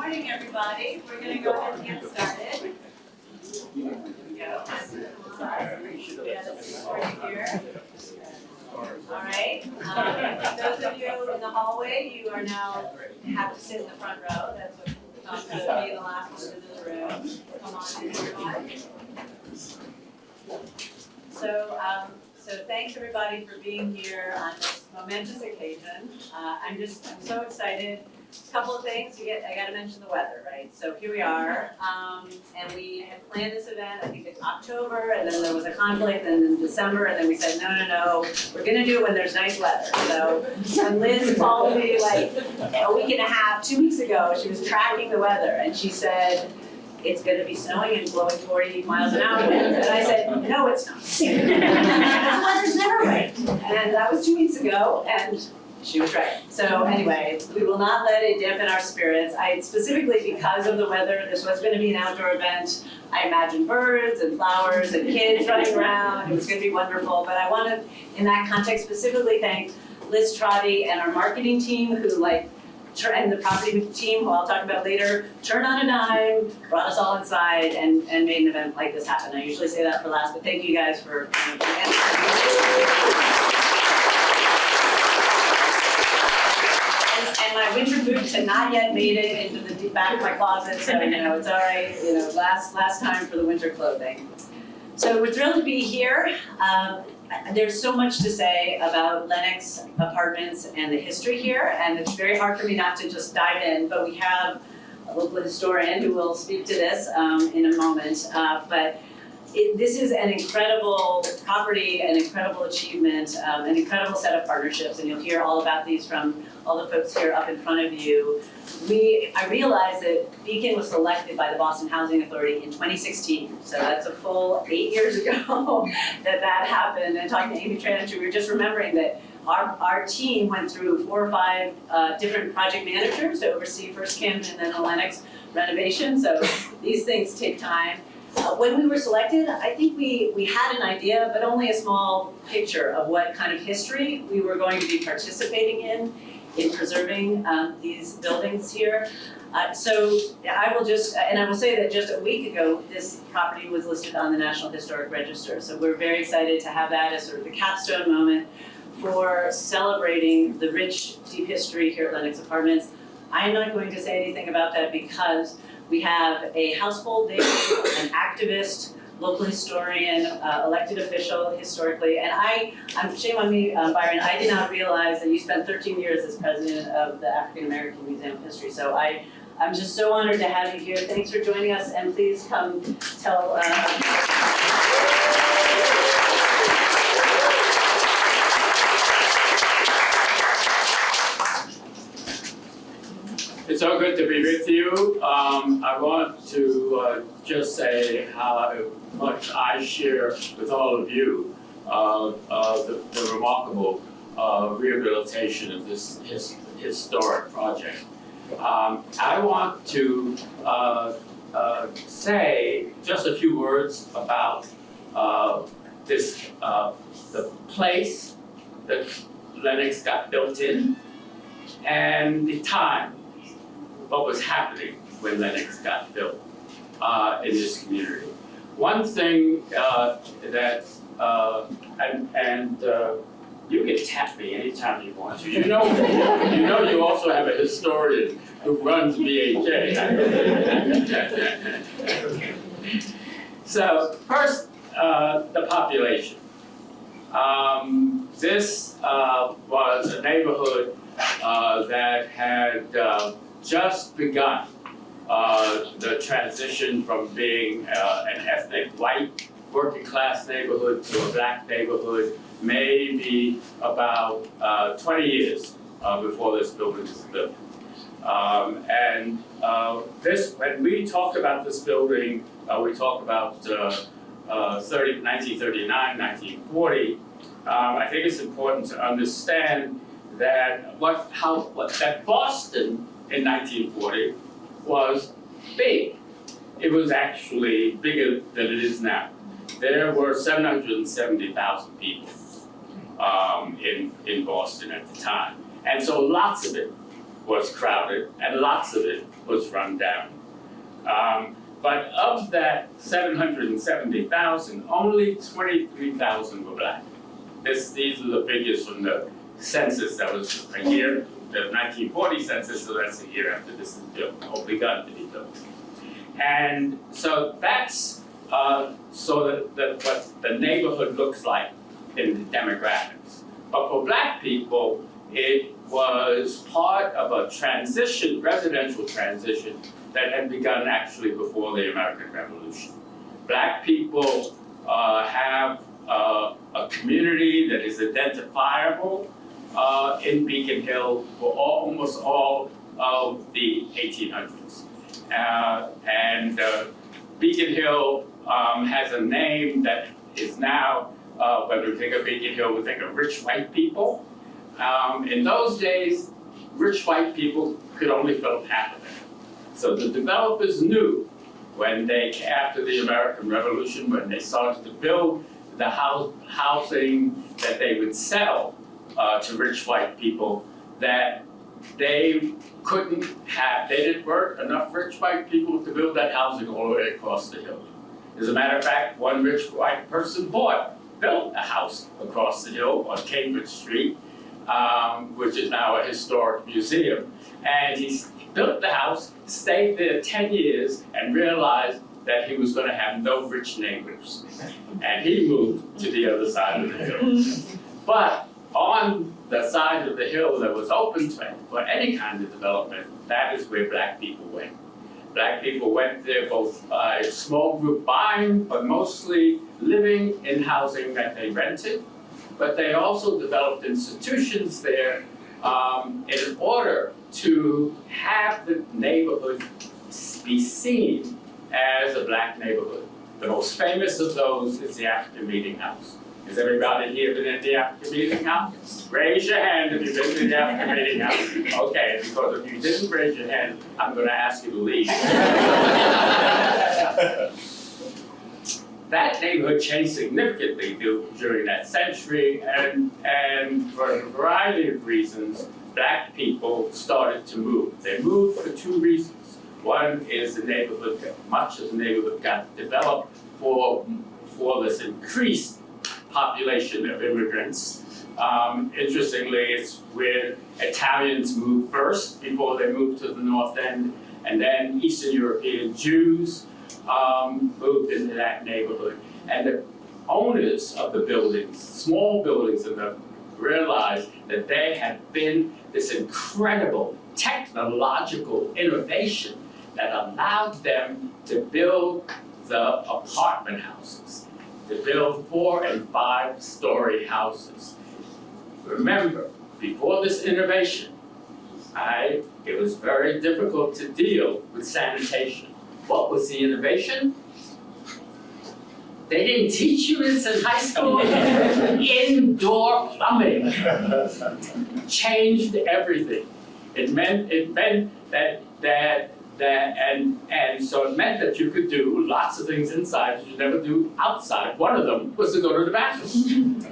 morning, everybody. We're going to go ahead and get started. Here we go. Here. All right. Those of you in the hallway, you are now have to sit in the front row. That's what going to be the last one in the room. Come on in, everybody. So thanks everybody for being here on this momentous occasion. I'm so excited. A couple of things. I got to mention the weather, right? So here we are, and we had planned this event. I think it's October, and then there was a conflict, and in December, and then we said no, we're going to do it when there's nice weather. So when Liz called me like a week and a half, 2 weeks ago, she was tracking the weather, and she said, it's going to be snowing and blowing 40 miles an hour. And I said, no, it's not. The weather's never right. And that was 2 weeks ago, and she was right. So anyway, we will not let it dampen our spirits. Specifically because of the weather, this was going to be an outdoor event. I imagined birds and flowers and kids running around. It was going to be wonderful. But I want to, in that context, specifically thank Liz Trotty and our marketing team who and the property team, who I'll talk about later, turned on a dime, brought us all inside, and made an event like this happen. I usually say that for last, but thank you guys for and my winter boots had not yet made it into the back of my closet, so it's all right. Last time for the winter clothing. So we're thrilled to be here. There's so much to say about Lenox Apartments and the history here, and it's very hard for me not to just dive in, but we have a local historian who will speak to this in a moment. But this is an incredible property, an incredible achievement, an incredible set of partnerships, and you'll hear all about these from all the folks here up in front of you. I realized that Beacon was selected by the Boston Housing Authority in 2016, so that's a full 8 years ago that happened. And talking to Amy Tranich, we were just remembering that our team went through 4 or 5 different project managers to oversee first Camden and then the Lenox renovation, so these things take time. When we were selected, I think we had an idea, but only a small picture of what kind of history we were going to be participating in preserving these buildings here. So I will say that just a week ago, this property was listed on the National Historic Register. So we're very excited to have that as sort of the capstone moment for celebrating the rich, deep history here at Lenox Apartments. I'm not going to say anything about that because we have a household there, an activist, local historian, elected official historically, and shame on me, Byron, I did not realize that you spent 13 years as president of the African American Museum of History, so I'm just so honored to have you here. Thanks for joining us, and please come tell It's so good to be with you. I want to just say how much I share with all of you the remarkable rehabilitation of this historic project. I want to say just a few words about the place that Lenox got built in and the time. What was happening when Lenox got built in this community. One thing you can tap me anytime you want to. You know you also have a historian who runs BHA. So first, the population. This was a neighborhood that had just begun the transition from being an ethnic white working class neighborhood to a black neighborhood, maybe about 20 years before this building was built. When we talk about this building, we talk about 1939, 1940. I think it's important to understand that that Boston in 1940 was big. It was actually bigger than it is now. There were 770,000 people in Boston at the time. And so lots of it was crowded, and lots of it was run down. But of that 770,000, only 23,000 were black. These are the figures from the census that was a year, the 1940 census, so that's a year after this is built, or begun to be built. And so that's what the neighborhood looks like in the demographics. But for black people, it was part of a transition, residential transition, that had begun actually before the American Revolution. Black people have a community that is identifiable in Beacon Hill for almost all of the 1800s. Beacon Hill has a name that is now, when we think of Beacon Hill, we think of rich white people. In those days, rich white people could only fill half of it. So the developers knew when after the American Revolution, when they started to build the housing that they would sell to rich white people, that they weren't enough rich white people to build that housing all the way across the hill. As a matter of fact, one rich white person built a house across the hill on Cambridge Street, which is now a historic museum. And he built the house, stayed there 10 years, and realized that he was going to have no rich neighbors. And he moved to the other side of the hill. But on the side of the hill that was open for any kind of development, that is where black people went. Black people went there both by a small group buying, but mostly living in housing that they rented. But they also developed institutions there in order to have the neighborhood be seen as a black neighborhood. The most famous of those is the African Meeting House. Has everybody here been in the African Meeting House? Raise your hand if you've been to the African Meeting House. Okay, because if you didn't raise your hand, I'm going to ask you to leave. That neighborhood changed significantly during that century, and for a variety of reasons, black people started to move. They moved for two reasons. One is the neighborhood, much of the neighborhood got developed for this increased population of immigrants. Interestingly, it's where Italians moved first before they moved to the North End, and then Eastern European Jews moved into that neighborhood. And the owners of the buildings, small buildings in them, realized that there had been this incredible technological innovation that allowed them to build the apartment houses, to build 4- and 5-story houses. Remember, before this innovation, it was very difficult to deal with sanitation. What was the innovation? They didn't teach you this in high school. Indoor plumbing changed everything. It meant so it meant that you could do lots of things inside that you never do outside. One of them was to go to the bathroom.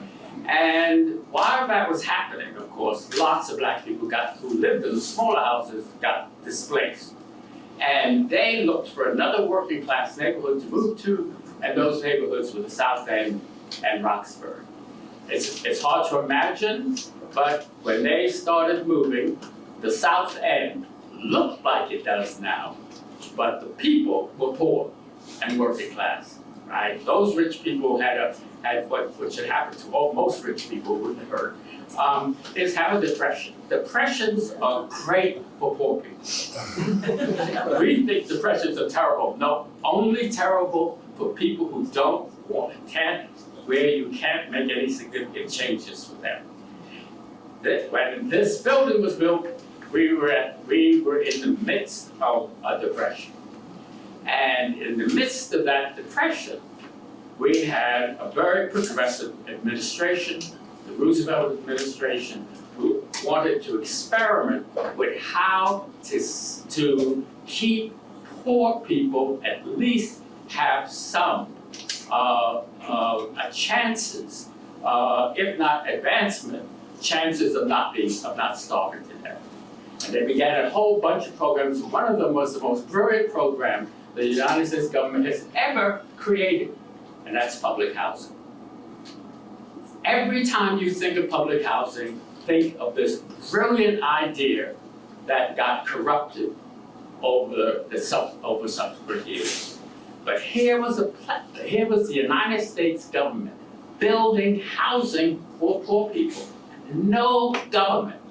And while that was happening, of course, lots of black people who lived in the smaller houses got displaced. And they looked for another working class neighborhood to move to, and those neighborhoods were the South End and Roxbury. It's hard to imagine, but when they started moving, the South End looked like it does now, but the people were poor and working class, right? Those rich people had what should happen to most rich people wouldn't have heard, is have a depression. Depressions are great for poor people. We think depressions are terrible. No, only terrible for people who where you can't make any significant changes for them. When this building was built, we were in the midst of a depression. And in the midst of that depression, we had a very progressive administration, the Roosevelt administration, who wanted to experiment with how to keep poor people at least have some chances, if not advancement, chances of not starving to death. And they began a whole bunch of programs. One of them was the most brilliant program the United States government has ever created, and that's public housing. Every time you think of public housing, think of this brilliant idea that got corrupted over subsequent years. But here was the United States government building housing for poor people. No government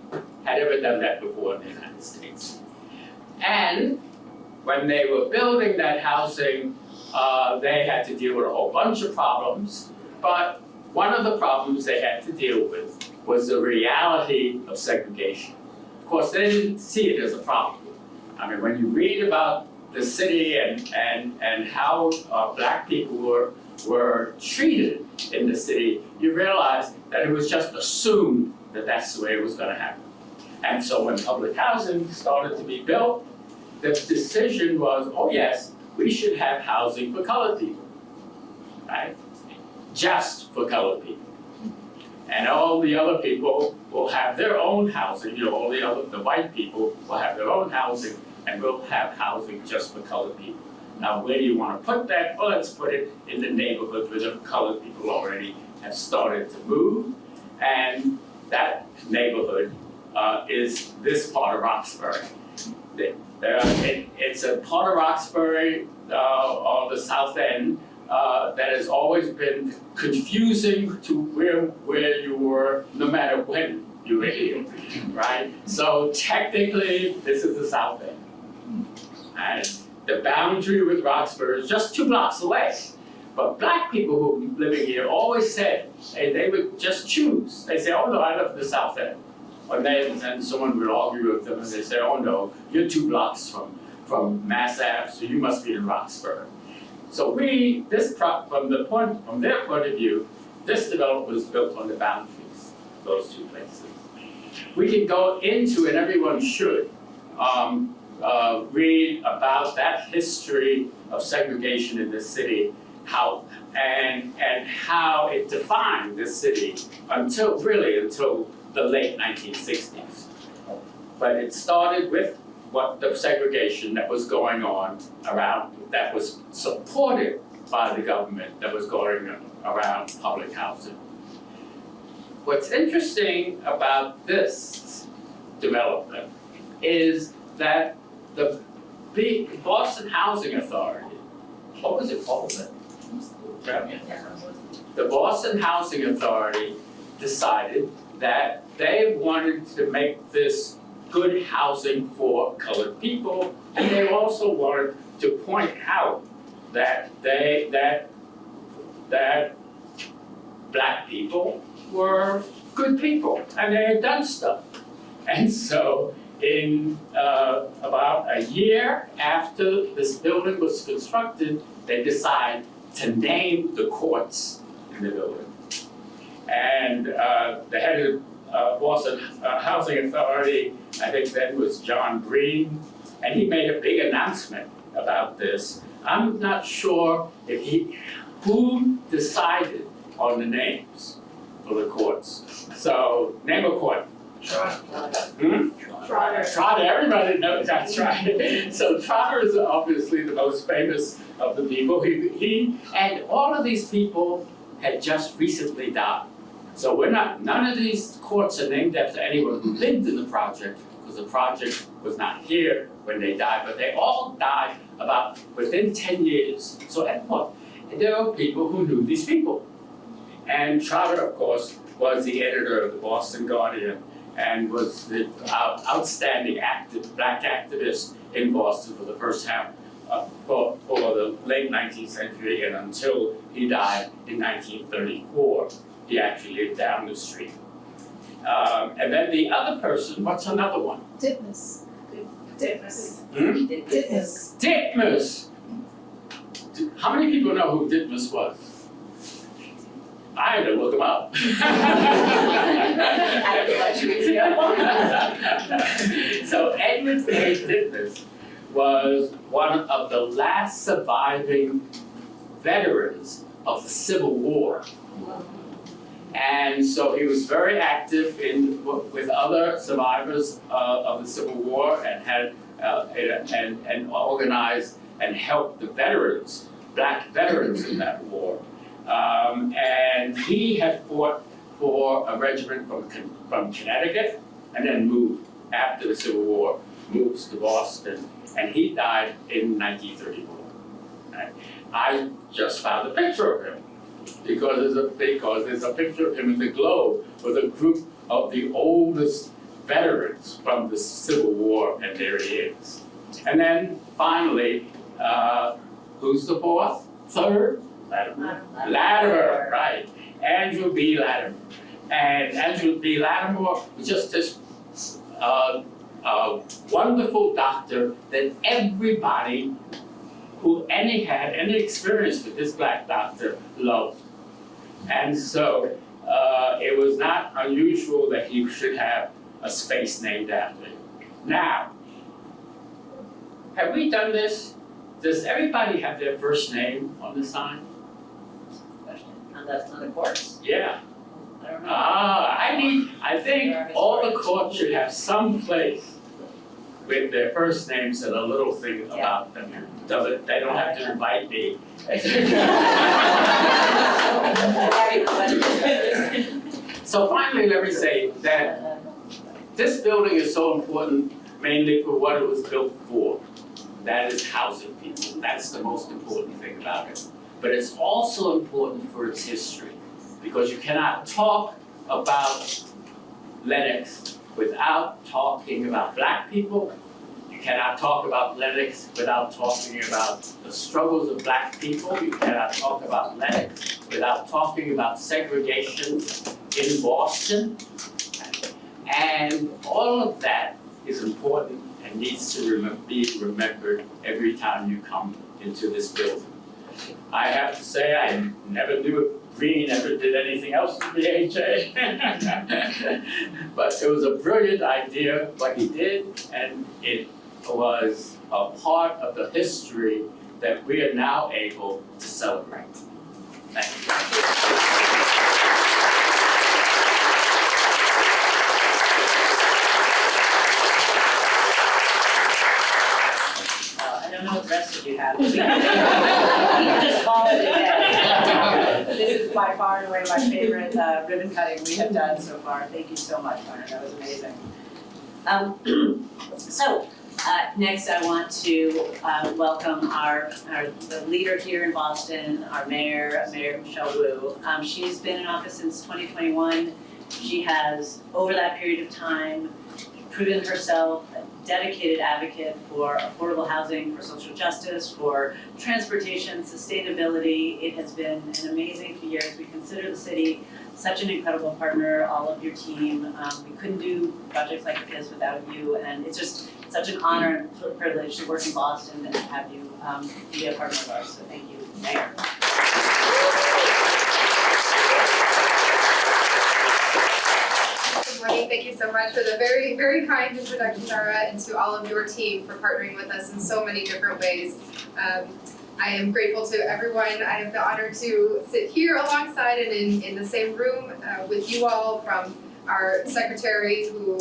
had ever done that before in the United States. And when they were building that housing, they had to deal with a whole bunch of problems, but one of the problems they had to deal with was the reality of segregation. Of course, they didn't see it as a problem. I mean, when you read about the city and how black people were treated in the city, you realize that it was just assumed that that's the way it was going to happen. And so when public housing started to be built, the decision was, oh yes, we should have housing for colored people, right? Just for colored people. And all the other people will have their own housing, all the white people will have their own housing, and we'll have housing just for colored people. Now, where do you want to put that? Well, let's put it in the neighborhood where the colored people already have started to move, and that neighborhood is this part of Roxbury. It's a part of Roxbury on the south end that has always been confusing to where you were, no matter when you were here, right? So technically, this is the south end. And the boundary with Roxbury is just 2 blocks away. But black people who were living here always said, hey, they would just choose. They say, oh no, I live in the south end. Or then someone would argue with them and they say, oh no, you're 2 blocks from Mass Ave, so you must be in Roxbury. So from their point of view, this development was built on the boundaries of those 2 places. We can go into, and everyone should, read about that history of segregation in the city, how it defined the city until the late 1960s. But it started with what the segregation that was going on around, that was supported by the government, that was going around public housing. What's interesting about this development is that the Boston Housing Authority, what was it called then? The Boston Housing Authority decided that they wanted to make this good housing for colored people, and they also wanted to point out that black people were good people, and they had done stuff. And so in about a year after this building was constructed, they decided to name the courts in the building. And the head of Boston Housing Authority, I think then was John Green, and he made a big announcement about this. I'm not sure who decided on the names for the courts. So, name a court. Trotter, everybody knows that's right. So Trotter is obviously the most famous of the people. He and all of these people had just recently died. So none of these courts are named after anyone who lived in the project, because the project was not here when they died, but they all died about within 10 years. So at what? There were people who knew these people. And Trotter, of course, was the editor of the Boston Guardian and was the outstanding black activist in Boston for the first half, for the late 19th century and until he died in 1934. He actually lived down the street. And then the other person, what's another one? Titmus. Hmm? Titmus. Titmus! How many people know who Titmus was? I had to look him up. So Edward A. Titmus was one of the last surviving veterans of the Civil War. And so he was very active with other survivors of the Civil War and had and organized and helped the veterans, black veterans in that war. And he had fought for a regiment from Connecticut and then moved after the Civil War, moves to Boston, and he died in 1934. Right? I just found a picture of him because there's a picture of him in the Globe with a group of the oldest veterans from the Civil War, and there he is. And then finally, who's the fourth? Third? Latimer, right. Andrew B. Latimer. And Andrew B. Latimer was just this wonderful doctor that everybody who had any experience with this black doctor loved. And so it was not unusual that he should have a space named after him. Now, have we done this? Does everybody have their first name on the sign? On the courts? Yeah. I don't know. I think all the courts should have some place with their first names and a little thing about them. They don't have to invite me. So finally, let me say that this building is so important mainly for what it was built for. That is housing people. That's the most important thing about it. But it's also important for its history, because you cannot talk about Lenox without talking about black people. You cannot talk about Lenox without talking about the struggles of black people. You cannot talk about Lenox without talking about segregation in Boston. And all of that is important and needs to be remembered every time you come into this building. I have to say, I never knew if Green ever did anything else with the AJ. But it was a brilliant idea what he did, and it was a part of the history that we are now able to celebrate. Thank you. I don't know what the rest of you have. You can just call it a day. This is by far and away my favorite ribbon cutting we have done so far. Thank you so much, Byron. That was amazing. Next I want to welcome the leader here in Boston, our Mayor Michelle Wu. She's been in office since 2021. She has, over that period of time, proven herself a dedicated advocate for affordable housing, for social justice, for transportation, sustainability. It has been an amazing few years. We consider the city such an incredible partner, all of your team. We couldn't do projects like this without you, and it's just such an honor and privilege to work in Boston and have you be a partner of ours. So thank you, Mayor. Good morning. Thank you so much for the very, very kind introduction, Dara, and to all of your team for partnering with us in so many different ways. I am grateful to everyone. I have the honor to sit here alongside and in the same room with you all, from our secretary, who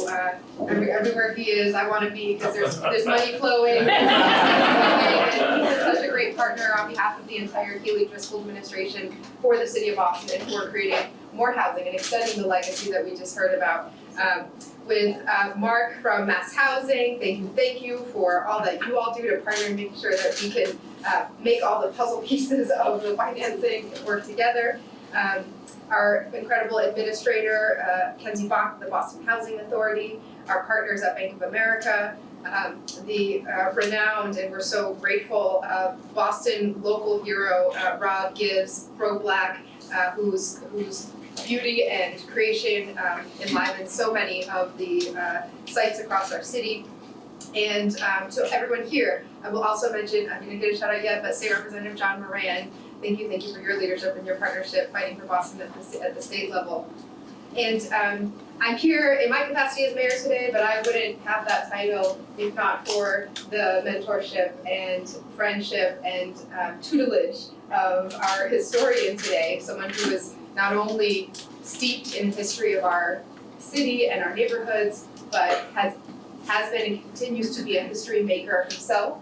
everywhere he is, I want to be, because there's money flowing. And he's such a great partner on behalf of the entire Healy Driscoll administration for the city of Boston and for creating more housing and extending the legacy that we just heard about. With Mark from Mass Housing, thank you for all that you all do to partner and make sure that we can make all the puzzle pieces of the financing work together. Our incredible administrator, Kenzie Bok, the Boston Housing Authority, our partners at Bank of America, the renowned, and we're so grateful, Boston local hero, Rob Gibbs, pro-black, whose beauty and creation enliven so many of the sites across our city. And to everyone here, I will also mention, I'm going to get a shout out yet, but State Representative John Moran, thank you for your leadership and your partnership fighting for Boston at the state level. And I'm here in my capacity as mayor today, but I wouldn't have that title if not for the mentorship and friendship and tutelage of our historian today, someone who has not only steeped in the history of our city and our neighborhoods, but has been and continues to be a history maker himself.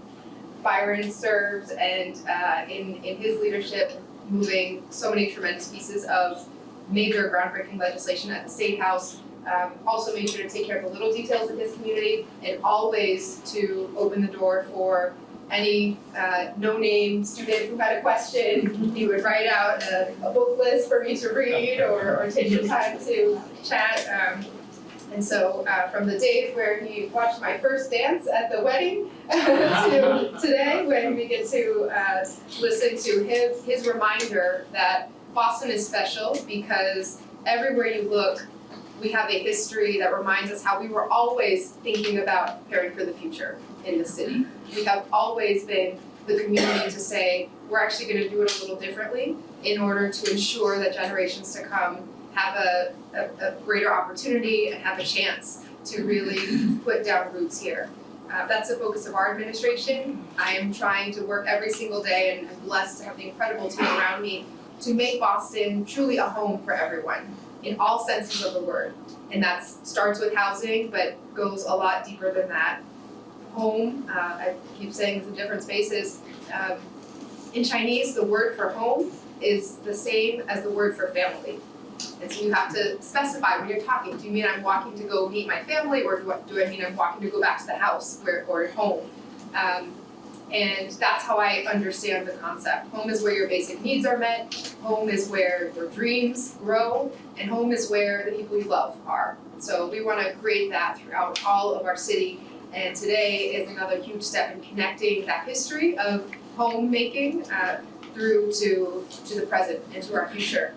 Byron serves and in his leadership, moving so many tremendous pieces of major groundbreaking legislation at the State House. Also made sure to take care of the little details of his community and always to open the door for any no-name student who had a question. He would write out a book list for me to read or take the time to chat. And so from the days where he watched my first dance at the wedding to today, when we get to listen to his reminder that Boston is special because everywhere you look, we have a history that reminds us how we were always thinking about preparing for the future in the city. We have always been the community to say, we're actually going to do it a little differently in order to ensure that generations to come have a greater opportunity and have a chance to really put down roots here. That's the focus of our administration. I am trying to work every single day and I'm blessed to have the incredible team around me to make Boston truly a home for everyone in all senses of the word. And that starts with housing, but goes a lot deeper than that. Home, I keep saying this in different spaces. In Chinese, the word for home is the same as the word for family. And so you have to specify when you're talking, do you mean I'm walking to go meet my family, or do I mean I'm walking to go back to the house or home? And that's how I understand the concept. Home is where your basic needs are met, home is where your dreams grow, and home is where the people you love are. So we want to create that throughout all of our city, and today is another huge step in connecting that history of homemaking through to the present and to our future.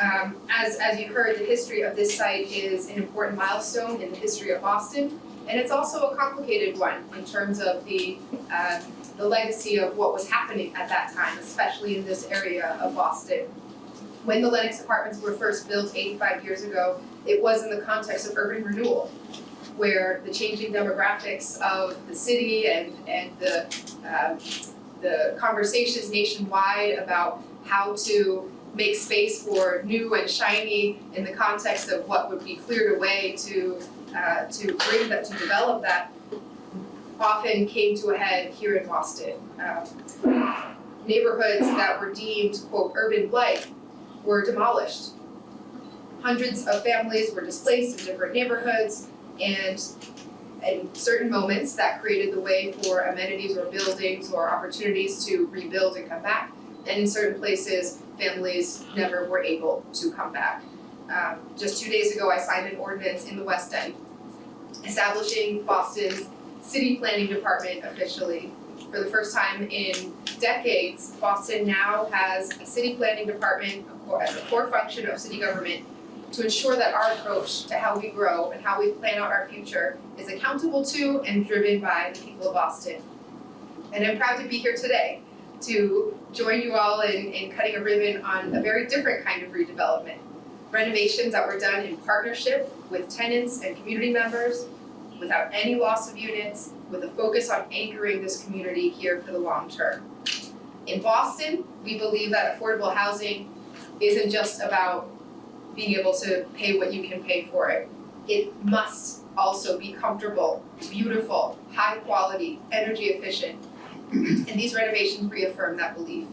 As you heard, the history of this site is an important milestone in the history of Boston, and it's also a complicated one in terms of the legacy of what was happening at that time, especially in this area of Boston. When the Lenox apartments were first built 85 years ago, it was in the context of urban renewal, where the changing demographics of the city and the conversations nationwide about how to make space for new and shiny in the context of what would be cleared away to bring that, to develop that, often came to a head here in Boston. Neighborhoods that were deemed, quote, urban blight were demolished. Hundreds of families were displaced in different neighborhoods, and in certain moments that created the way for amenities or buildings or opportunities to rebuild and come back. And in certain places, families never were able to come back. Just 2 days ago, I signed an ordinance in the West End establishing Boston's city planning department officially. For the first time in decades, Boston now has a city planning department as a core function of city government to ensure that our approach to how we grow and how we plan out our future is accountable to and driven by the people of Boston. And I'm proud to be here today to join you all in cutting a ribbon on a very different kind of redevelopment. Renovations that were done in partnership with tenants and community members, without any loss of units, with a focus on anchoring this community here for the long term. In Boston, we believe that affordable housing isn't just about being able to pay what you can pay for it. It must also be comfortable, beautiful, high quality, energy efficient. And these renovations reaffirm that belief.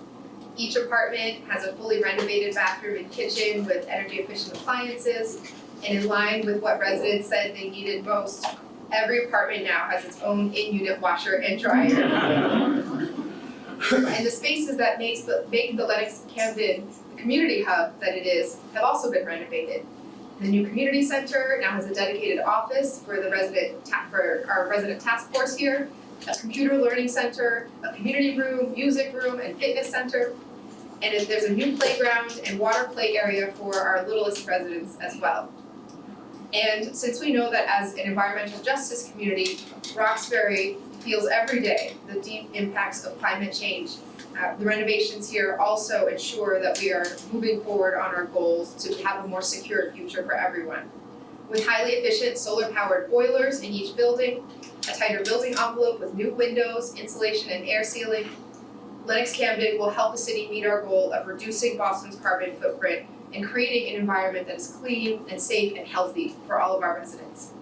Each apartment has a fully renovated bathroom and kitchen with energy efficient appliances. And in line with what residents said they needed most, every apartment now has its own in-unit washer and dryer. And the spaces that make the Lenox Camden the community hub that it is have also been renovated. The new community center now has a dedicated office for our resident task force here, a computer learning center, a community room, music room, and fitness center. And there's a new playground and water play area for our littlest residents as well. And since we know that as an environmental justice community, Roxbury feels every day the deep impacts of climate change, the renovations here also ensure that we are moving forward on our goals to have a more secure future for everyone. With highly efficient solar-powered boilers in each building, a tighter building envelope with new windows, insulation, and air sealing, Lenox Camden will help the city meet our goal of reducing Boston's carbon footprint and creating an environment that is clean and safe and healthy for all of our residents.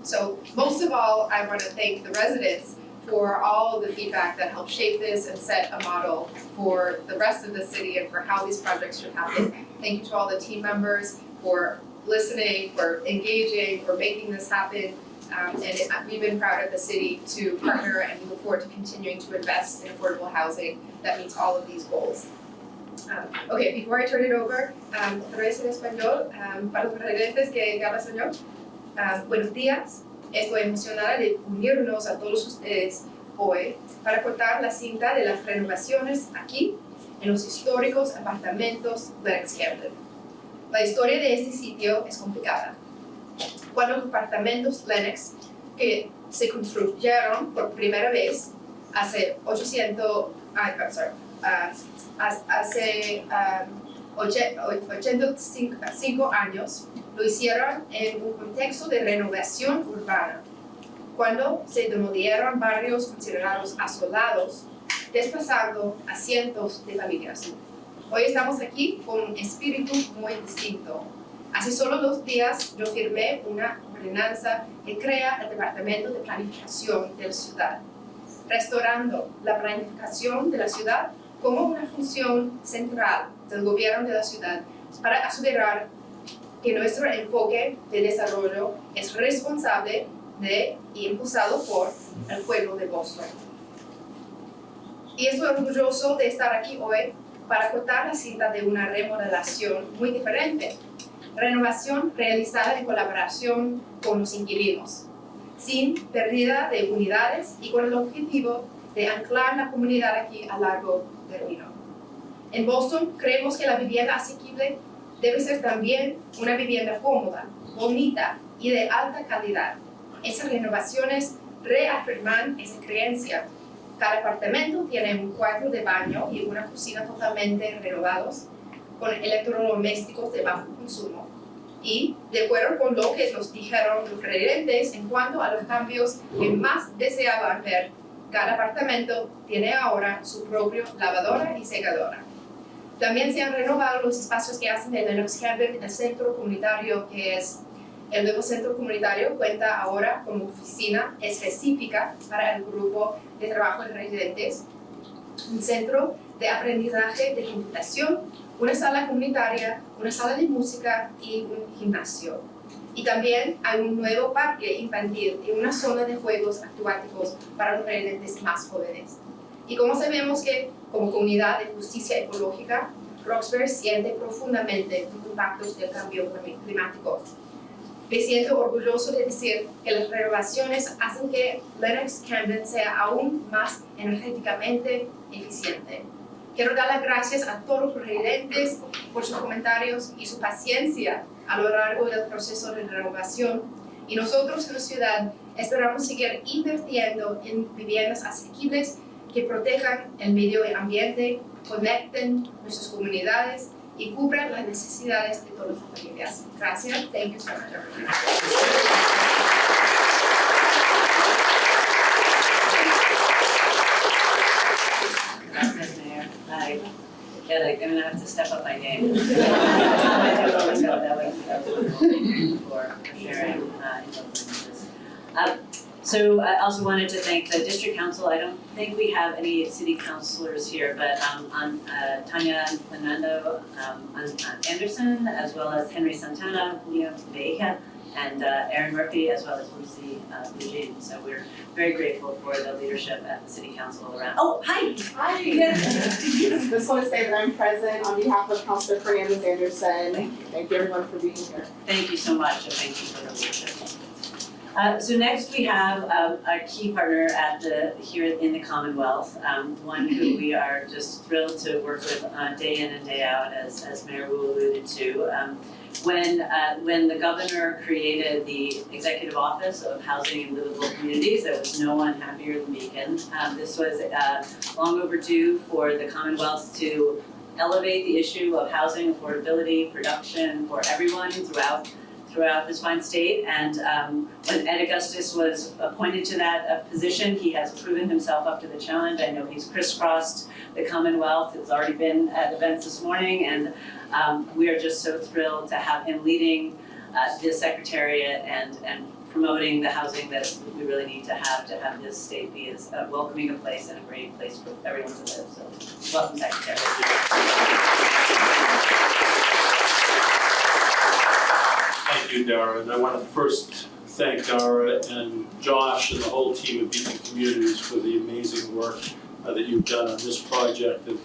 So most of all, I want to thank the residents for all the feedback that helped shape this and set a model for the rest of the city and for how these projects should happen. Thank you to all the team members for listening, for engaging, for making this happen. We've been proud of the city to partner, and we look forward to continuing to invest in affordable housing that meets all of these goals. Okay, before I turn it over, otra vez en español, para los residentes que hablan español, buenos días. Estoy emocionada de unirnos a todos ustedes hoy para cortar la cinta de las renovaciones aquí en los históricos apartamentos Lenox Camden. La historia de este sitio es complicada. Cuando los apartamentos Lenox, que se construyeron por primera vez hace 85 años, lo hicieron en un contexto de renovación urbana, cuando se demolieron barrios considerados asolados, desplazando a cientos de familias. Hoy estamos aquí con un espíritu muy distinto. Hace solo 2 días yo firmé una ordenanza que crea el Departamento de Planificación de la ciudad, restaurando la planificación de la ciudad como una función central del gobierno de la ciudad para asegurar que nuestro enfoque de desarrollo es responsable de y impulsado por el pueblo de Boston. Y estoy orgulloso de estar aquí hoy para cortar la cinta de una remodelación muy diferente. Renovación realizada en colaboración con los inquilinos, sin pérdida de unidades y con el objetivo de anclar la comunidad aquí a largo término. En Boston creemos que la vivienda asequible debe ser también una vivienda cómoda, bonita y de alta calidad. Esas renovaciones reafirman esa creencia. Cada apartamento tiene un cuarto de baño y una cocina totalmente renovados, con electrodomésticos de bajo consumo. Y, de acuerdo con lo que nos dijeron los residentes en cuanto a los cambios que más deseaban ver, cada apartamento tiene ahora su propia lavadora y secadora. También se han renovado los espacios que hacen de Lenox Camden, el centro comunitario, que es el nuevo centro comunitario, cuenta ahora con oficina específica para el grupo de trabajo de residentes, un centro de aprendizaje de computación, una sala comunitaria, una sala de música y un gimnasio. Y también hay un nuevo parque infantil y una zona de juegos acuáticos para los residentes más jóvenes. Y como sabemos que, como comunidad de justicia ecológica, Roxbury siente profundamente los impactos del cambio climático. Me siento orgulloso de decir que las renovaciones hacen que Lenox Camden sea aún más energéticamente eficiente. Quiero dar las gracias a todos los residentes por sus comentarios y su paciencia a lo largo del proceso de renovación. Y nosotros en la ciudad esperamos seguir invirtiendo en viviendas asequibles que protejan el medio ambiente, conecten nuestras comunidades y cubran las necesidades de todas las familias. Gracias. Thank you so much, everyone. Gracias, Mayor. I'm gonna have to step up my game. For sharing influences. So I also wanted to thank the district council. I don't think we have any city councilors here, but Tanya and Fernando Anderson, as well as Henry Santana, Julio Vieja, and Aaron Murphy, as well as Lucy Eugene. So we're very grateful for the leadership at the city council around. Oh, hi! Hi! Just want to say that I'm present on behalf of Councilor Fernandez Anderson. Thank you everyone for being here. Thank you so much, and thank you for the leadership. So next we have a key partner here in the Commonwealth, one who we are just thrilled to work with day in and day out, as Mayor Wu alluded to. When the governor created the Executive Office of Housing and Livable Communities, there was no one happier than Beacon. This was long overdue for the Commonwealth to elevate the issue of housing affordability, production for everyone throughout throughout this fine state. And when Ed Augustus was appointed to that position, he has proven himself up to the challenge. I know he's crisscrossed the Commonwealth. He's already been at events this morning, and we are just so thrilled to have him leading the Secretariat and promoting the housing that we really need to have this state be as welcoming a place and a great place for everyone to live. So welcome, Secretary. Thank you, Dara, and I want to first thank Dara and Josh and the whole team of Beacon Communities for the amazing work that you've done on this project. And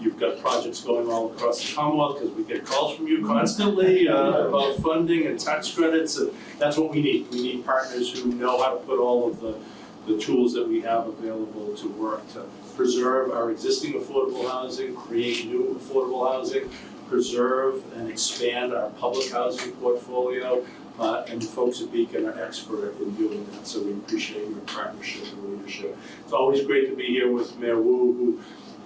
you've got projects going all across the Commonwealth, because we get calls from you constantly about funding and tax credits, and that's what we need. We need partners who know how to put all of the tools that we have available to work to preserve our existing affordable housing, create new affordable housing, preserve and expand our public housing portfolio, and the folks at Beacon are expert in doing that, so we appreciate your partnership and leadership. It's always great to be here with Mayor Wu, who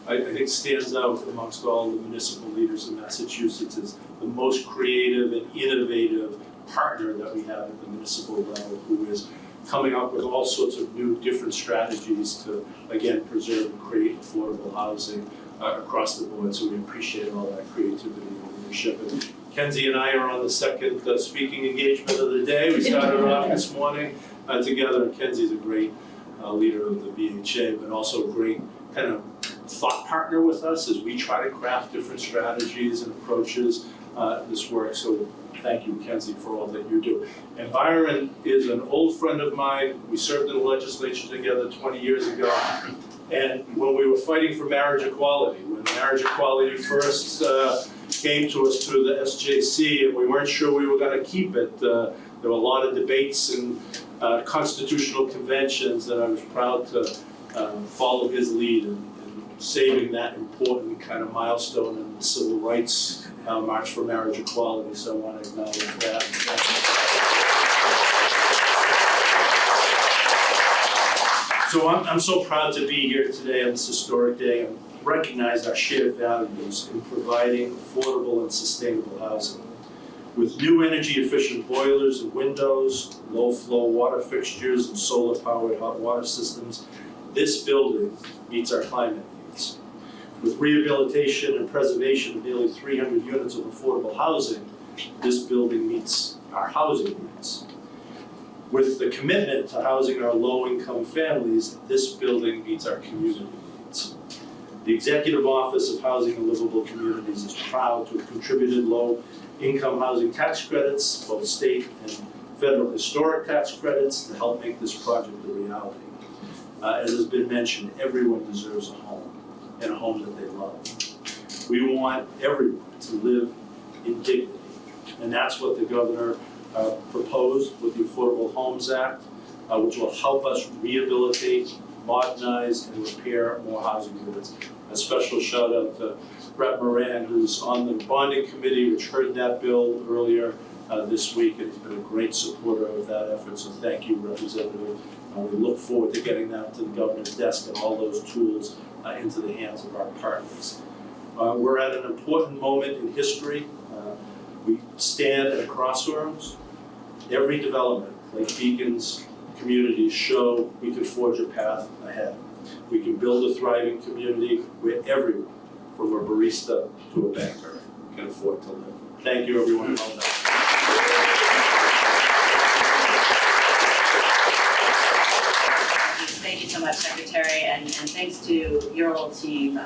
I think stands out amongst all the municipal leaders in Massachusetts as the most creative and innovative partner that we have at the municipal level, who is coming up with all sorts of new different strategies to, again, preserve and create affordable housing across the board. So we appreciate all that creativity and leadership. And Kenzie and I are on the second speaking engagement of the day. We started off this morning together, and Kenzie's a great leader of the BHA, but also a great kind of thought partner with us as we try to craft different strategies and approaches this work. So thank you, Kenzie, for all that you do. And Byron is an old friend of mine. We served in the legislature together 20 years ago. And when we were fighting for marriage equality, when marriage equality first came to us through the SJC, and we weren't sure we were going to keep it, there were a lot of debates and constitutional conventions, and I was proud to follow his lead in saving that important kind of milestone in the civil rights March for Marriage Equality. So I want to acknowledge that. So I'm so proud to be here today on this historic day and recognize our shared values in providing affordable and sustainable housing. With new energy efficient boilers and windows, low flow water fixtures, and solar powered hot water systems, this building meets our climate needs. With rehabilitation and preservation of nearly 300 units of affordable housing, this building meets our housing needs. With the commitment to housing our low-income families, this building meets our community needs. The Executive Office of Housing and Livable Communities is proud to have contributed low-income housing tax credits, both state and federal historic tax credits, to help make this project a reality. As has been mentioned, everyone deserves a home, and a home that they love. We want everyone to live in dignity, and that's what the governor proposed with the Affordable Homes Act, which will help us rehabilitate, modernize, and repair more housing units. A special shout out to Brett Moran, who's on the bonding committee, which heard that bill earlier this week, and he's been a great supporter of that effort, so thank you, Representative. We look forward to getting that to the governor's desk and all those tools into the hands of our partners. We're at an important moment in history. We stand at a crossroads. Every development, like Beacon's communities, show we can forge a path ahead. We can build a thriving community where everyone, from a barista to a banker, can afford to live. Thank you, everyone. Well done. Thank you so much, Secretary, and thanks to your whole team,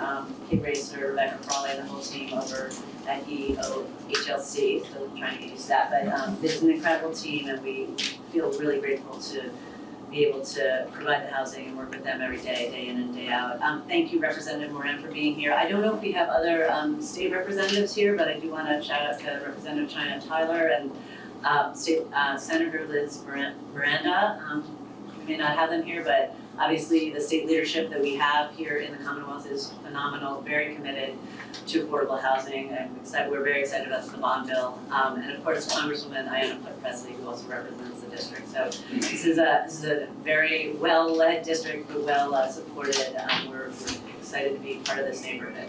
Kate Racer, Rebecca Crawley, and the whole team over at EOHLC. Still trying to get used to that, but it's an incredible team, and we feel really grateful to be able to provide the housing and work with them every day, day in and day out. Thank you, Representative Moran, for being here. I don't know if we have other state representatives here, but I do want to shout out to Representative China Tyler and State Senator Liz Miranda. We may not have them here, but obviously the state leadership that we have here in the Commonwealth is phenomenal, very committed to affordable housing, and we're very excited about the bond bill. And of course, Congresswoman Ayanna Presley, who also represents the district. So this is a very well-led district, but well supported. We're excited to be part of this neighborhood.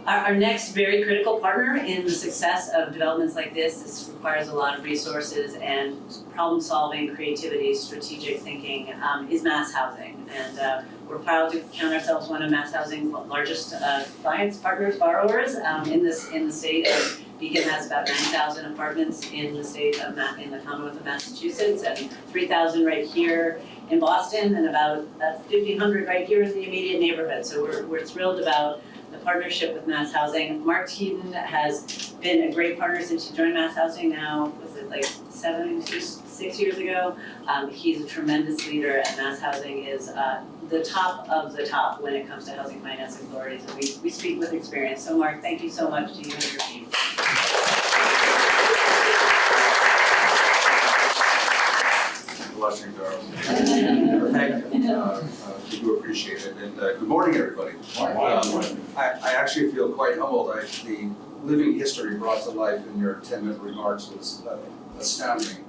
Our next very critical partner in the success of developments like this requires a lot of resources and problem solving, creativity, strategic thinking, is Mass Housing. And we're proud to count ourselves one of Mass Housing's largest clients, partners, borrowers in the state. Beacon has about 9,000 apartments in the state of in the Commonwealth of Massachusetts, and 3,000 right here in Boston, and about 1,500 right here in the immediate neighborhood. So we're thrilled about the partnership with Mass Housing. Mark Teaton has been a great partner since he joined Mass Housing now, was it like 6 years ago? He's a tremendous leader, and Mass Housing is the top of the top when it comes to housing finance authorities, and we speak with experience. So Mark, thank you so much to you and your team. Blushing, Darrell. Thank you. We do appreciate it. And good morning, everybody. I actually feel quite humbled. The living history brought to life in your 10-minute remarks was astounding.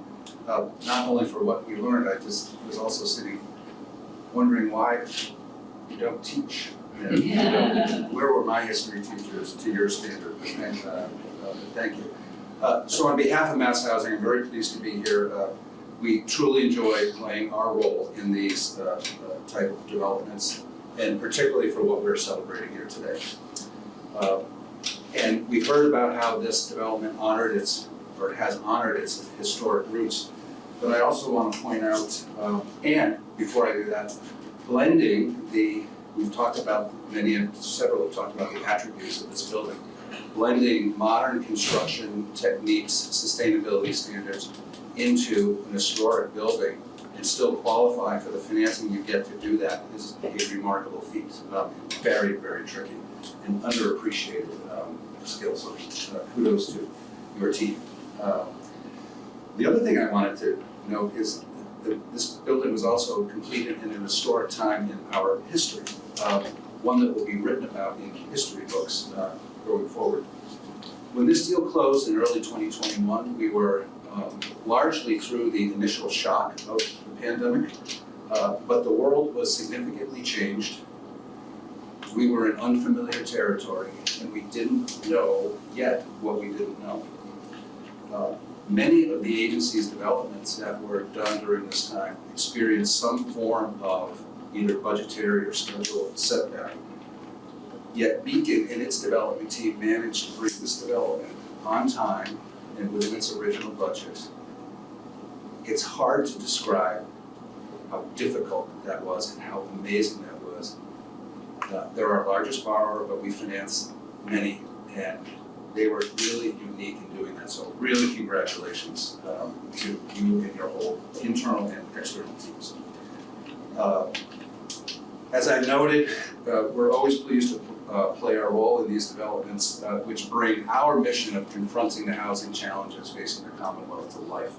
Not only for what we learned, I just was also sitting wondering why you don't teach. And, where were my history teachers to your standard? Thank you. So on behalf of Mass Housing, I'm very pleased to be here. We truly enjoy playing our role in these type of developments, and particularly for what we're celebrating here today. And we've heard about how this development has honored its historic roots. But I also want to point out, and before I do that, we've talked about several have talked about the attributes of this building. Blending modern construction techniques, sustainability standards into an historic building and still qualify for the financing you get to do that is a remarkable feat. Very, very tricky and underappreciated skills. So kudos to your team. The other thing I wanted to note is that this building was also completed in an historic time in our history, one that will be written about in history books going forward. When this deal closed in early 2021, we were largely through the initial shock of the pandemic, but the world was significantly changed. We were in unfamiliar territory, and we didn't know yet what we didn't know. Many of the agency's developments that were done during this time experienced some form of either budgetary or schedule setback. Yet Beacon and its development team managed to bring this development on time and within its original budget. It's hard to describe how difficult that was and how amazing that was. They're our largest borrower, but we financed many, and they were really unique in doing that. So really congratulations to you and your whole internal and external teams. As I noted, we're always pleased to play our role in these developments, which bring our mission of confronting the housing challenges facing the Commonwealth to life.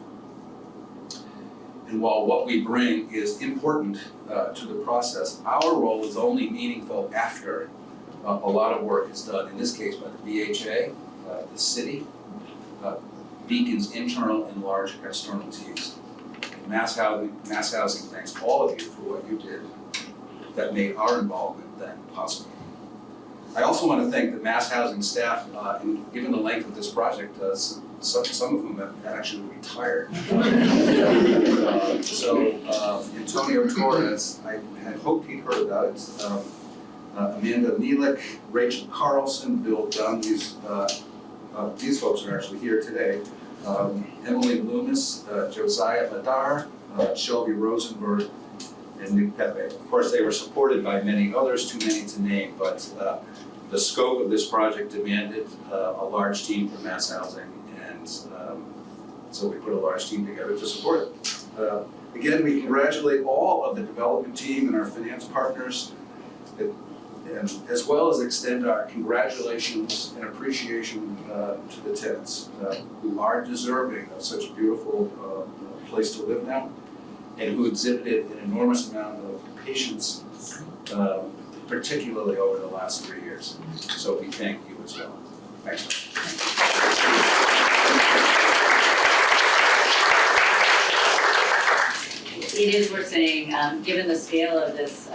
And while what we bring is important to the process, our role is only meaningful after a lot of work is done, in this case by the BHA, the city, Beacon's internal and large external teams. And Mass Housing thanks all of you for what you did that made our involvement then possible. I also want to thank the Mass Housing staff, and given the length of this project, some of them have actually retired. Antonio Torres, I had hoped he'd heard about it. Amanda Mielek, Rachel Carlson, Bill Dunn, these folks are actually here today. Emily Loomis, Josiah Madar, Shelby Rosenberg, and Nick Pepe. Of course, they were supported by many others, too many to name, but the scope of this project demanded a large team from Mass Housing, and so we put a large team together to support it. Again, we congratulate all of the development team and our finance partners, and as well as extend our congratulations and appreciation to the tenants who are deserving of such a beautiful place to live now, and who exhibited an enormous amount of patience, particularly over the last 3 years. So we thank you as well. Thanks. It is worth saying, given the scale of this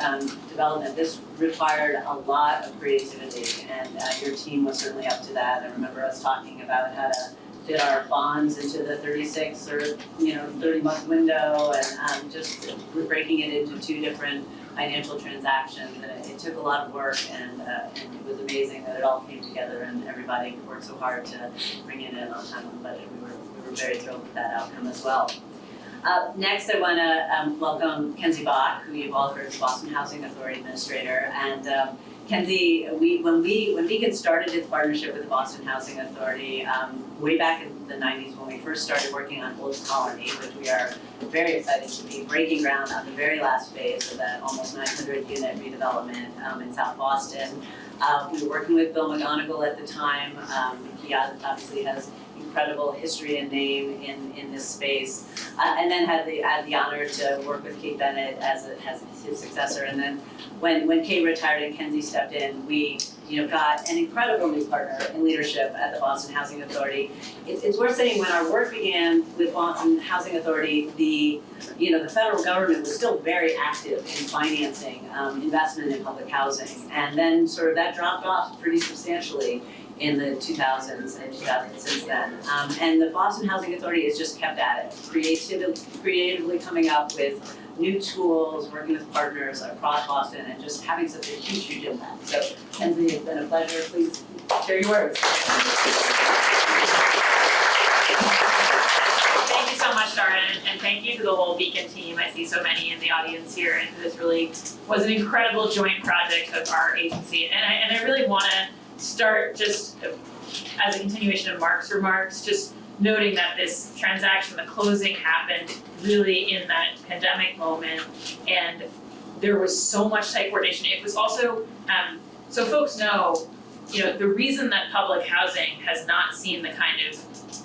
development, this required a lot of creativity, and your team was certainly up to that. I remember us talking about how to fit our bonds into the 36 or 30-month window, and just breaking it into 2 different financial transactions. And it took a lot of work, and it was amazing that it all came together, and everybody worked so hard to bring it in on time and budget. We were very thrilled with that outcome as well. Next, I want to welcome Kenzie Bok, who you've all heard is Boston Housing Authority Administrator. And Kenzie, when Beacon started its partnership with the Boston Housing Authority way back in the 90s, when we first started working on Old Colony, which we are very excited to be breaking ground on the very last phase of that almost 900-unit redevelopment in South Boston. We were working with Bill McGonigal at the time. He obviously has incredible history and name in this space, and then had the honor to work with Kate Bennett as his successor. And then when Kate retired and Kenzie stepped in, we got an incredible new partner in leadership at the Boston Housing Authority. It's worth saying, when our work began with Boston Housing Authority, the federal government was still very active in financing investment in public housing, and then sort of that dropped off pretty substantially in the 2000s and 2000s since then. And the Boston Housing Authority has just kept at it, creatively coming up with new tools, working with partners across Boston, and just having such a huge impact. So, Kenzie, it's been a pleasure. Please share your words. Thank you so much, Dara, and thank you to the whole Beacon team. I see so many in the audience here, and this really was an incredible joint project of our agency. And I really want to start just as a continuation of Mark's remarks, just noting that this transaction, the closing, happened really in that pandemic moment, and there was so much tight coordination. It was also, so folks know, the reason that public housing has not seen the kind of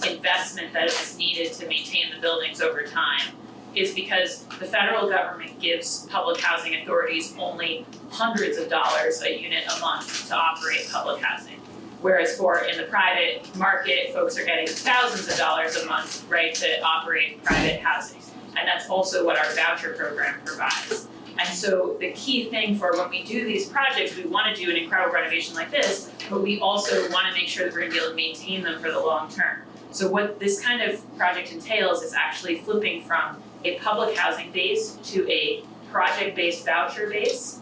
investment that is needed to maintain the buildings over time is because the federal government gives public housing authorities only hundreds of dollars a unit a month to operate public housing. Whereas in the private market, folks are getting thousands of dollars a month, right, to operate private housing. And that's also what our voucher program provides. And so the key thing for when we do these projects, we want to do an incredible renovation like this, but we also want to make sure that we're going to be able to maintain them for the long term. So what this kind of project entails is actually flipping from a public housing base to a project-based voucher base,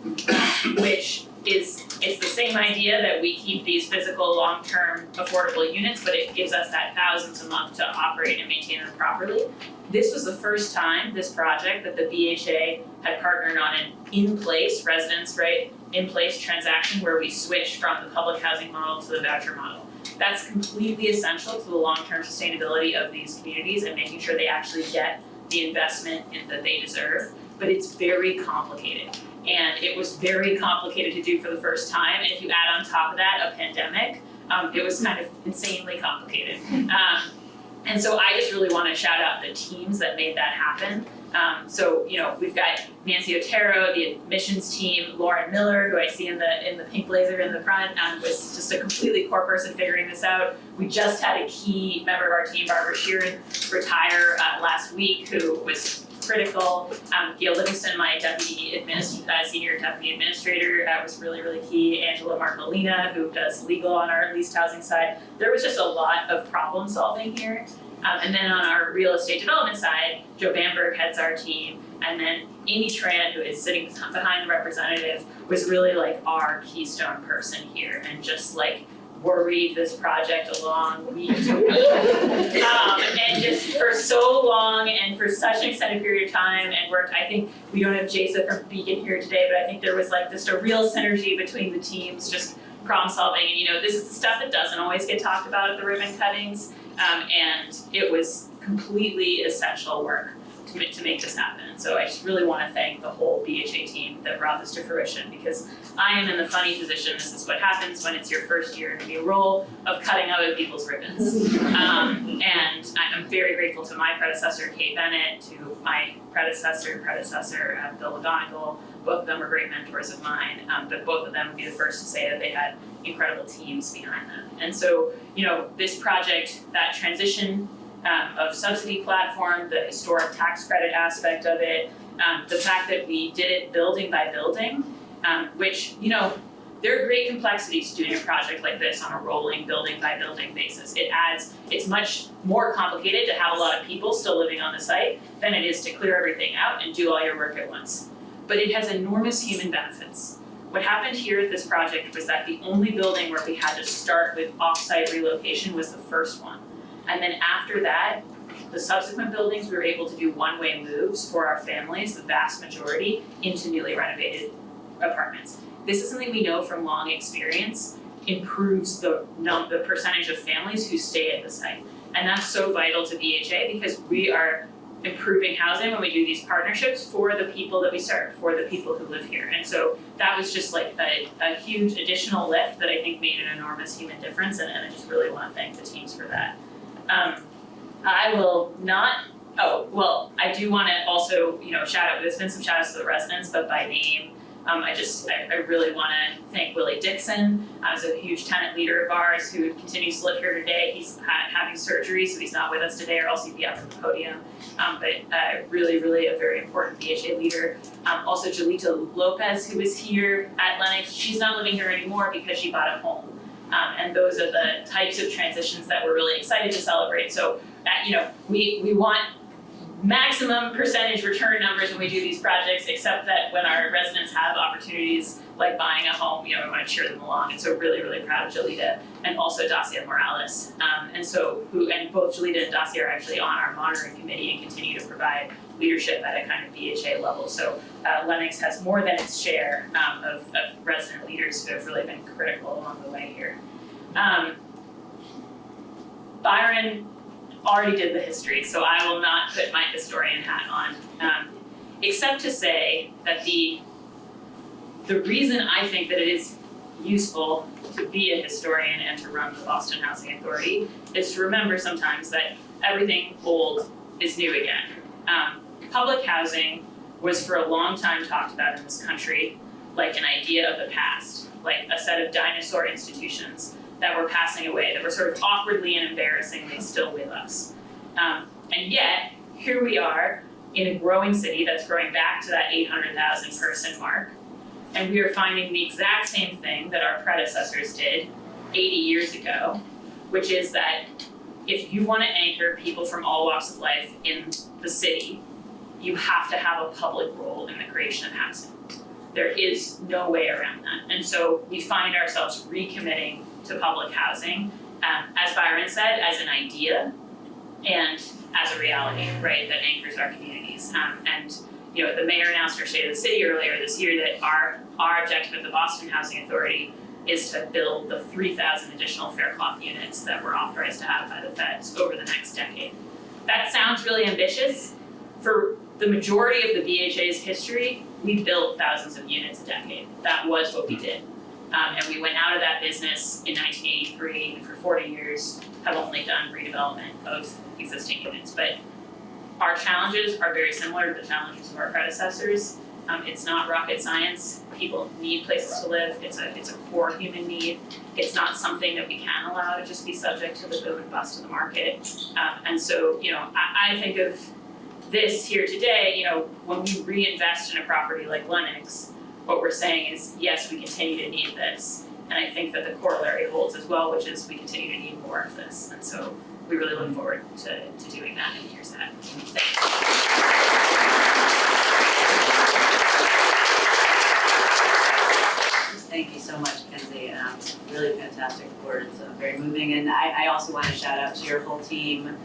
which it's the same idea that we keep these physical, long-term, affordable units, but it gives us that thousands a month to operate and maintain them properly. This was the first time, this project, that the BHA had partnered on an in-place residence, right, in-place transaction where we switched from the public housing model to the voucher model. That's completely essential to the long-term sustainability of these communities and making sure they actually get the investment that they deserve, but it's very complicated. And it was very complicated to do for the first time, and if you add on top of that a pandemic, it was kind of insanely complicated. And so I just really want to shout out the teams that made that happen. So we've got Nancy Otero, the admissions team, Lauren Miller, who I see in the pink blazer in the front, was just a completely core person figuring this out. We just had a key member of our team, Barbara Sheeran, retire last week, who was critical. Gail Livingston, my senior deputy administrator, was really, really key. Angela Marcolina, who does legal on our leased housing side. There was just a lot of problem solving here. And then on our real estate development side, Joe Bamberg heads our team, and then Amy Tran, who is sitting behind the representative, was really like our keystone person here, and just like worried this project along week to week, and just for so long and for such an extended period of time, and worked. I think we don't have Jasa from Beacon here today, but I think there was like just a real synergy between the teams, just problem solving. And this is the stuff that doesn't always get talked about at the ribbon cuttings, and it was completely essential work to make this happen. So I just really want to thank the whole BHA team that brought this to fruition, because I am in the funny position, this is what happens when it's your first year in a new role, of cutting other people's ribbons. And I'm very grateful to my predecessor, Kate Bennett, to my predecessor, Bill McGonigal. Both of them were great mentors of mine, but both of them would be the first to say that they had incredible teams behind them. And so, this project, that transition of subsidy platform, the historic tax credit aspect of it, The fact that we did it building by building, which, you know, there are great complexities to doing a project like this on a rolling building by building basis. It's much more complicated to have a lot of people still living on the site than it is to clear everything out and do all your work at once. But it has enormous human benefits. What happened here at this project was that the only building where we had to start with off-site relocation was the first one. And then after that, the subsequent buildings, we were able to do one-way moves for our families, the vast majority, into newly renovated apartments. This is something we know from long experience improves the percentage of families who stay at the site. And that's so vital to BHA because we are improving housing when we do these partnerships for the people that we serve, for the people who live here. And so that was just like a huge additional lift that I think made an enormous human difference, and I just really want to thank the teams for that. I will not, I do want to also, you know, shout out, there's been some shout outs to the residents, but by name, I really want to thank Willie Dixon. He's a huge tenant leader of ours who continues to live here today. He's having surgery, so he's not with us today, or else he'd be up at the podium. But really, really a very important BHA leader. Also, Jolita Lopez, who is here at Lenox. She's not living here anymore because she bought a home. And those are the types of transitions that we're really excited to celebrate. So, you know, we want maximum percentage return numbers when we do these projects, except that when our residents have opportunities like buying a home, you know, we want to cheer them along. And so really, really proud of Jolita and also Dacia Morales. And both Jolita and Dacia are actually on our monitoring committee and continue to provide leadership at a kind of BHA level. So Lenox has more than its share of resident leaders who have really been critical along the way here. Byron already did the history, so I will not put my historian hat on, except to say that the reason I think that it is useful to be a historian and to run the Boston Housing Authority is to remember sometimes that everything old is new again. Public housing was for a long time talked about in this country like an idea of the past, like a set of dinosaur institutions that were passing away, that were sort of awkwardly and embarrassingly still with us. And yet, here we are in a growing city that's growing back to that 800,000 person mark, and we are finding the exact same thing that our predecessors did 80 years ago, which is that if you want to anchor people from all walks of life in the city, you have to have a public role in the creation of housing. There is no way around that. And so we find ourselves recommitting to public housing, as Byron said, as an idea and as a reality, right, that anchors our communities. And you know, the mayor announced our State of the City earlier this year that our objective at the Boston Housing Authority is to build the 3,000 additional fair cloth units that we're authorized to have by the feds over the next decade. That sounds really ambitious. For the majority of the BHA's history, we built thousands of units a decade. That was what we did. And we went out of that business in 1983, and for 40 years have only done redevelopment of existing units. But our challenges are very similar to the challenges of our predecessors. It's not rocket science. People need places to live. It's a core human need. It's not something that we can allow to just be subject to the boom and bust of the market. And so, you know, I think of this here today, you know, when we reinvest in a property like Lenox, what we're saying is, yes, we continue to need this. And I think that the corollary holds as well, which is we continue to need more of this. And so we really look forward to doing that in the years ahead. Thank you so much, Kenzie. Really fantastic words, very moving. And I also want to shout out to your whole team.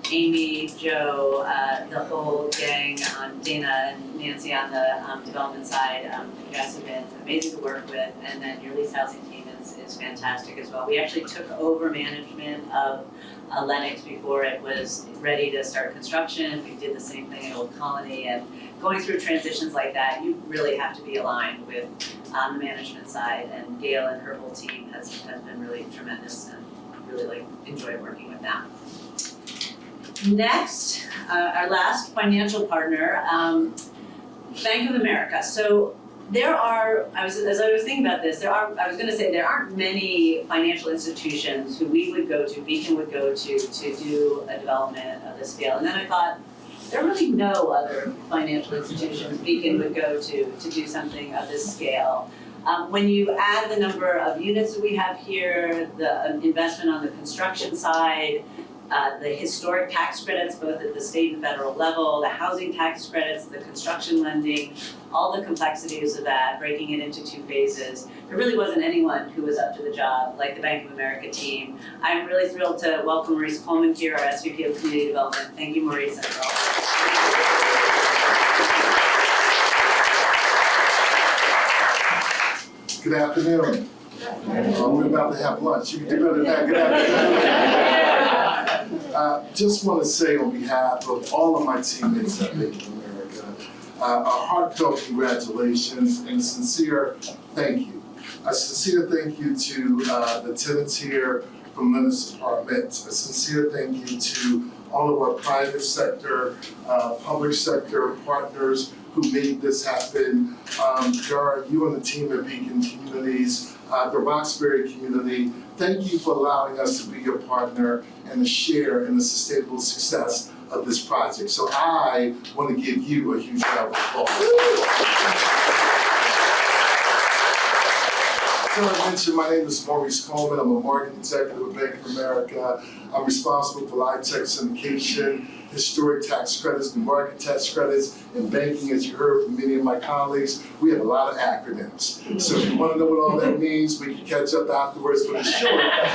Amy, Joe, the whole gang, Dana and Nancy on the development side, you guys have been amazing to work with, and then your leased housing team is fantastic as well. We actually took over management of Lenox before it was ready to start construction. We did the same thing at Old Colony, and going through transitions like that, you really have to be aligned with the management side, and Gail and her whole team has been really tremendous, and really enjoy working with them. Next, our last financial partner, Bank of America. So there are, as I was thinking about this, there aren't many financial institutions who we would go to, Beacon would go to do a development of this scale. And then I thought, there are really no other financial institutions Beacon would go to do something of this scale. When you add the number of units that we have here, the investment on the construction side, the historic tax credits, both at the state and federal level, the housing tax credits, the construction lending, all the complexities of that, breaking it into 2 phases. There really wasn't anyone who was up to the job like the Bank of America team. I'm really thrilled to welcome Maurice Coleman here, our SVP of Community Development. Thank you, Maurice. Good afternoon. We're about to have lunch. You can do better than that. Good afternoon. Just want to say on behalf of all of my teammates at Bank of America, a heartfelt congratulations and a sincere thank you. A sincere thank you to the tenants here from Lenox Apartment. A sincere thank you to all of our private sector, public sector partners who made this happen. Dara, you and the team at Beacon Communities, the Roxbury community, thank you for allowing us to be your partner and to share in the sustainable success of this project. So I want to give you a huge round of applause. As I mentioned, my name is Maurice Coleman. I'm a marketing executive at Bank of America. I'm responsible for LIHTC syndication, historic tax credits, new market tax credits, and banking, as you heard from many of my colleagues. We have a lot of acronyms. So if you want to know what all that means, we can catch up afterwards. But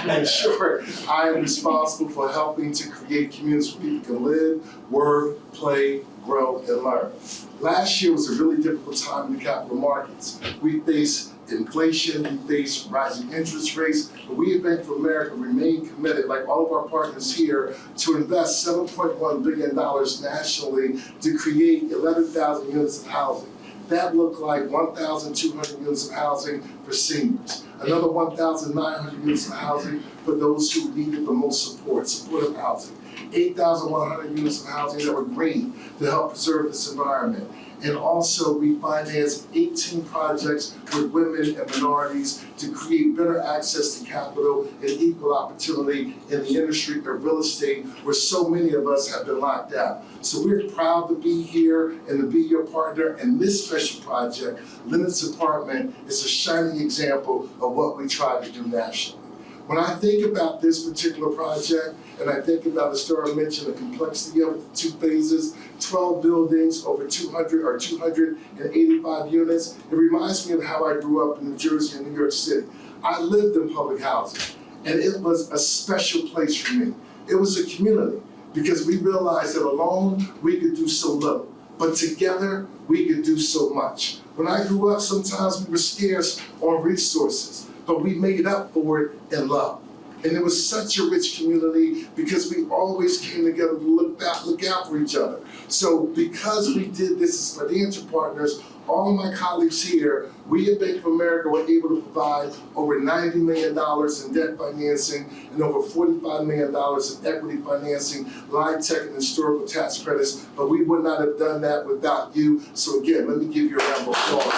in short, I am responsible for helping to create communities where people can live, work, play, grow, and learn. Last year was a really difficult time in the capital markets. We faced inflation, we face rising interest rates, but we at Bank of America remain committed, like all of our partners here, to invest $7.1 billion nationally to create 11,000 units of housing. That looked like 1,200 units of housing for seniors, another 1,900 units of housing for those who needed the most supportive housing, 8,100 units of housing that were green to help preserve this environment. And also we financed 18 projects with women and minorities to create better access to capital and equal opportunity in the industry of real estate where so many of us have been locked out. So we're proud to be here and to be your partner. And this special project, Lenox Apartment, is a shining example of what we try to do nationally. When I think about this particular project, and I think about, as Dara mentioned, the complexity of it, 2 phases, 12 buildings, over 285 units, it reminds me of how I grew up in New Jersey and New York City. I lived in public housing, and it was a special place for me. It was a community, because we realized that alone we could do so little, but together we could do so much. When I grew up, sometimes we were scarce on resources, but we made up for it in love. And it was such a rich community because we always came together to look out for each other. So because we did this as financial partners, all of my colleagues here, we at Bank of America were able to provide over $90 million in debt financing and over $45 million in equity financing, LIHTC and historical tax credits, but we would not have done that without you. So again, let me give you a round of applause.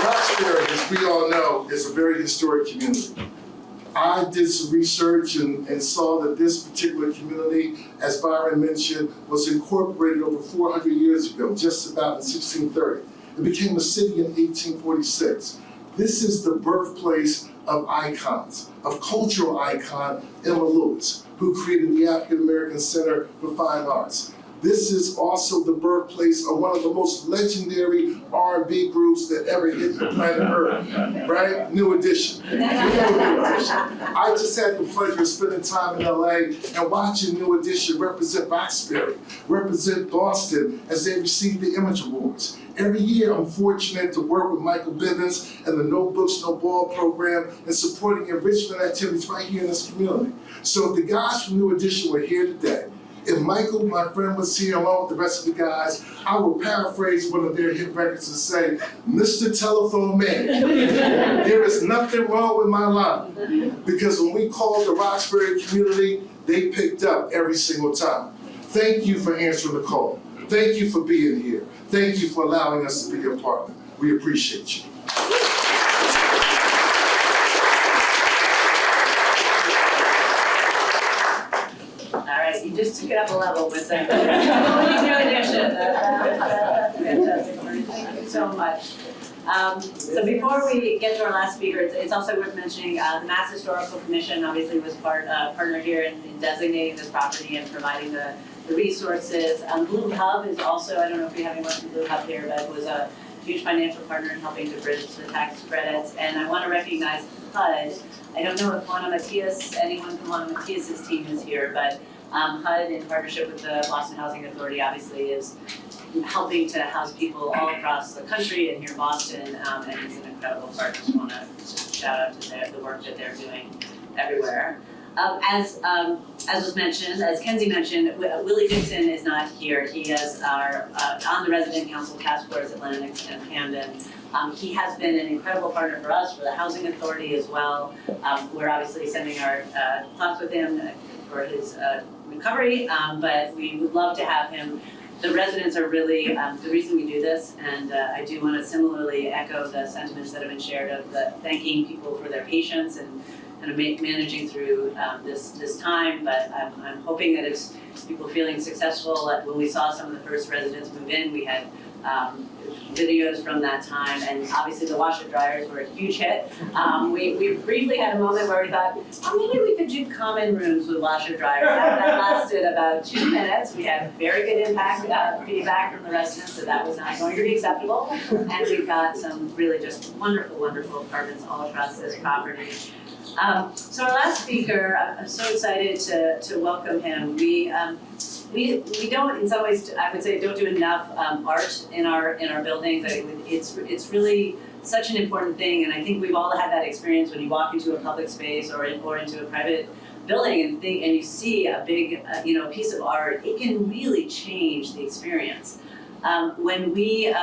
Roxbury, as we all know, is a very historic community. I did some research and saw that this particular community, as Byron mentioned, was incorporated over 400 years ago, just about in 1630. It became a city in 1846. This is the birthplace of icons, of cultural icon Emma Lewis, who created the African American Center for Fine Arts. This is also the birthplace of one of the most legendary R&B groups that ever hit the planet Earth, right? New Edition. I just had the pleasure of spending time in LA and watching New Edition represent Roxbury, represent Boston as they receive the Image Awards. Every year, I'm fortunate to work with Michael Bivens and the No Books, No Ball program and supporting enrichment activities right here in this community. So if the guys from New Edition were here today, if Michael, my friend, was here along with the rest of the guys, I will paraphrase one of their hit records and say, Mr. Telephone Man, there is nothing wrong with my line. Because when we called the Roxbury community, they picked up every single time. Thank you for answering the call. Thank you for being here. Thank you for allowing us to be your partner. We appreciate you. All right, you just took it up a level with that. New addition. That's fantastic, Marie. Thank you so much. So before we get to our last speaker, it's also worth mentioning the Mass Historical Commission obviously was partner here in designating this property and providing the resources. Blue Hub is also, I don't know if we have anyone from Blue Hub here, but was a huge financial partner in helping to bridge the tax credits. And I want to recognize HUD. I don't know if anyone from Juana Matias's team is here, but HUD in partnership with the Boston Housing Authority obviously is helping to house people all across the country and here in Boston, and it's an incredible partner. I want to just shout out to the work that they're doing everywhere. As was mentioned, as Kenzie mentioned, Willie Dixon is not here. He is on the resident council task force at Lenox and Camden. He has been an incredible partner for us, for the Housing Authority as well. We're obviously sending our thoughts with him for his recovery, but we would love to have him. The residents are really the reason we do this, and I do want to similarly echo the sentiments that have been shared of thanking people for their patience and kind of managing through this time. But I'm hoping that it's people feeling successful. When we saw some of the first residents move in, we had videos from that time, and obviously the washer dryers were a huge hit. We briefly had a moment where we thought, oh, maybe we could do common rooms with washer dryers. That lasted about 2 minutes. We had very good feedback from the residents that that was not going to be acceptable, and we've got some really just wonderful, wonderful apartments all across this property. So our last speaker, I'm so excited to welcome him. We don't, in some ways, I would say, don't do enough art in our buildings. It's really such an important thing, and I think we've all had that experience when you walk into a public space or into a private building and you see a big piece of art. It can really change the experience. When we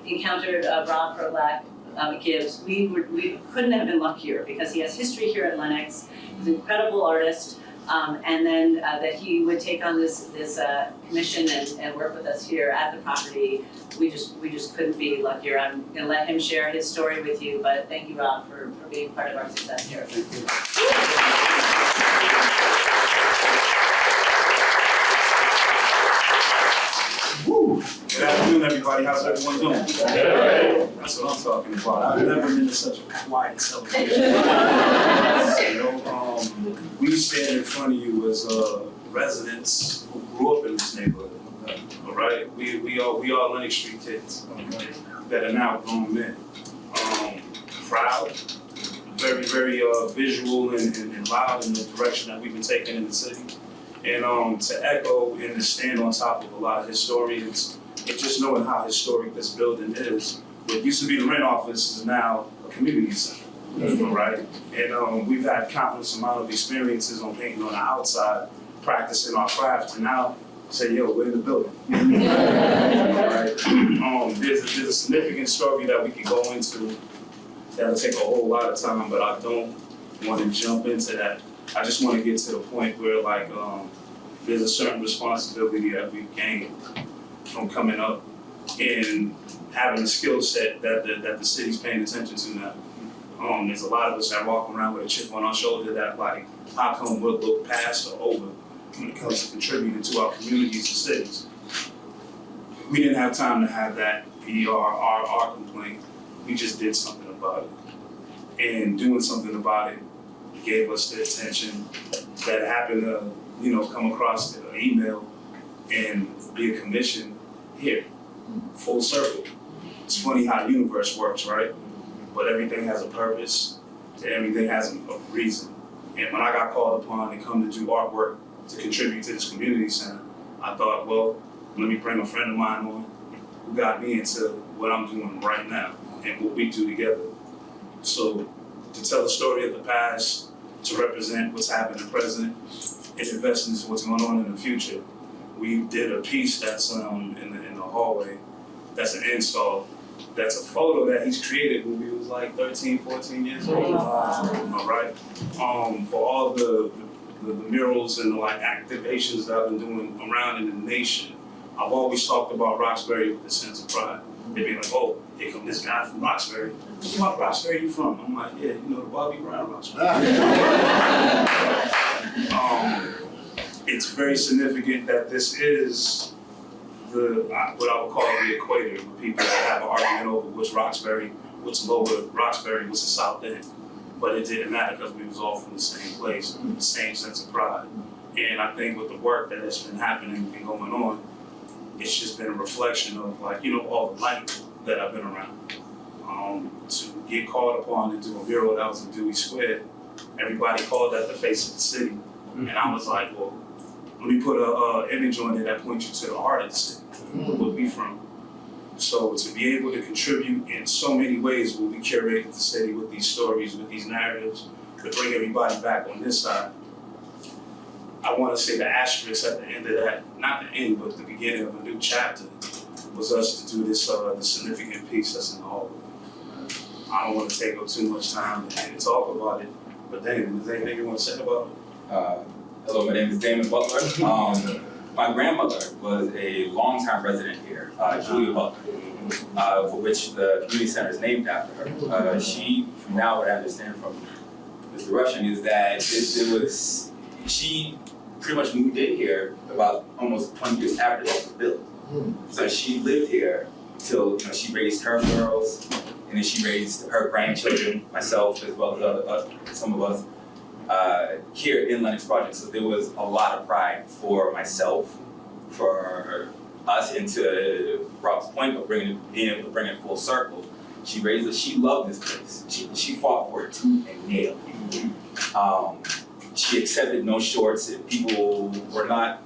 encountered Rob Prolak Gibbs, we couldn't have been luckier because he has history here at Lenox. He's an incredible artist. And then that he would take on this commission and work with us here at the property. We just couldn't be luckier. I'm going to let him share his story with you, but thank you, Rob, for being part of our success here. Woo. Good afternoon, everybody. How's everyone doing? That's what I'm talking about. I've never been to such a quiet celebration. We stand in front of you as residents who grew up in this neighborhood. All right, we are Lenox Street kids that are now grown men. Proud, very visual and loud in the direction that we've been taking in the city. And to echo and to stand on top of a lot of historians, and just knowing how historic this building is. What used to be the rent office is now a community center, right? And we've had countless amount of experiences on painting on the outside, practicing our craft, and now say, yo, we're in the building. Right? There's a significant story that we could go into that'll take a whole lot of time, but I don't want to jump into that. I just want to get to the point where there's a certain responsibility that we've gained from coming up and having a skill set that the city's paying attention to now. There's a lot of us that walk around with a chip on our shoulder that how come we'll look past or over when it comes to contributing to our communities and cities. We didn't have time to have that be our complaint. We just did something about it. And doing something about it gave us the attention that happened to, come across the email and be a commission here, full circle. It's funny how the universe works, right? But everything has a purpose, and everything has a reason. And when I got called upon to come to do artwork to contribute to this community center, I thought, well, let me bring a friend of mine on who got me into what I'm doing right now and what we do together. So to tell the story of the past, to represent what's happening in the present, and invest into what's going on in the future. We did a piece that's in the hallway, that's an install, that's a photo that he's created when he was 13, 14 years old. All right. For all the murals and activations that I've been doing around in the nation, I've always talked about Roxbury with a sense of pride. They'd be like, oh, here come this guy from Roxbury. What Roxbury you from? I'm like, yeah, the Bobby Brown Roxbury. it's very significant that this is what I would call the equator, with people that have an argument over what's Roxbury, what's Lower Roxbury, what's the South End. But it didn't matter because we was all from the same place, the same sense of pride. And I think with the work that has been happening and going on, it's just been a reflection of like, you know, all the light that I've been around. To get called upon to do a mural that was in Dewey Square, everybody called that the face of the city. And I was like, well, let me put a image on it that points you to the heart of the city, where we from. So to be able to contribute in so many ways where we curate the city with these stories, with these narratives, to bring everybody back on this side. I want to say the asterisk at the end of that, not the end, but the beginning of a new chapter, was us to do this the significant piece that's in the hallway. I don't want to take up too much time and talk about it, but Damon, is there anything you want to say about it? Hello, my name is Damon Butler. My grandmother was a longtime resident here, Julia Butler, for which the community center is named after her. She, from now what I understand from Mr. Rushing, is that she pretty much moved in here about almost 20 years after it was built. So she lived here till she raised her girls, and then she raised her grandchildren, myself, as well as some of us here in Lenox Project. So there was a lot of pride for myself, for us, and to Rob's point of being able to bring it full circle. She raised us. She loved this place. She fought for it tooth and nail. She accepted no shorts. If people were not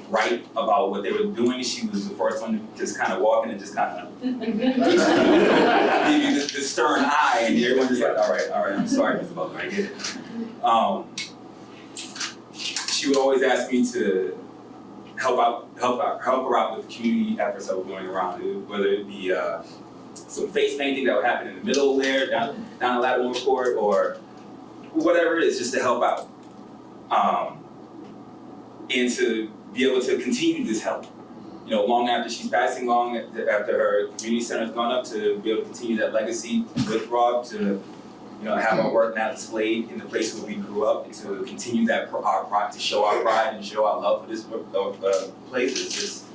right about what they were doing, she was the first one to just kind of walk in and just kind of give you this stern eye, and everyone just like, all right, I'm sorry, Mr. Butler, I get it. She would always ask me to help her out with the community efforts that were going around, whether it be some face painting that would happen in the middle there, down the Lattimore Court, or whatever it is, just to help out. And to be able to continue this help. Long after she's passing, long after her community center's gone up, to be able to continue that legacy with Rob, to have our work now displayed in the place where we grew up, and to continue that our pride, to show our pride and show our love for this place. It's just,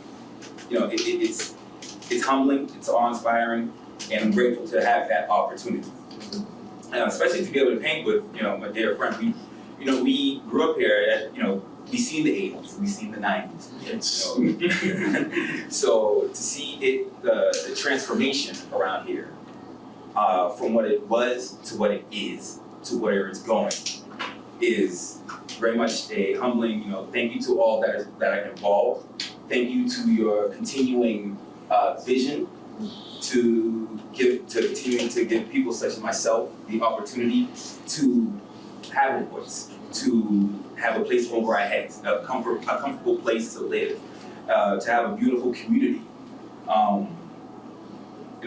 it's humbling, it's awe-inspiring, and I'm grateful to have that opportunity. Especially to be able to paint with, my dear friend. We grew up here at, we've seen the 80s, we've seen the 90s. Yes. So to see it, the transformation around here, from what it was to what it is to where it's going, is very much a humbling. Thank you to all that are involved. Thank you to your continuing vision to continue to give people such as myself the opportunity to have a voice, to have a place over our heads, a comfortable place to live, to have a beautiful community. I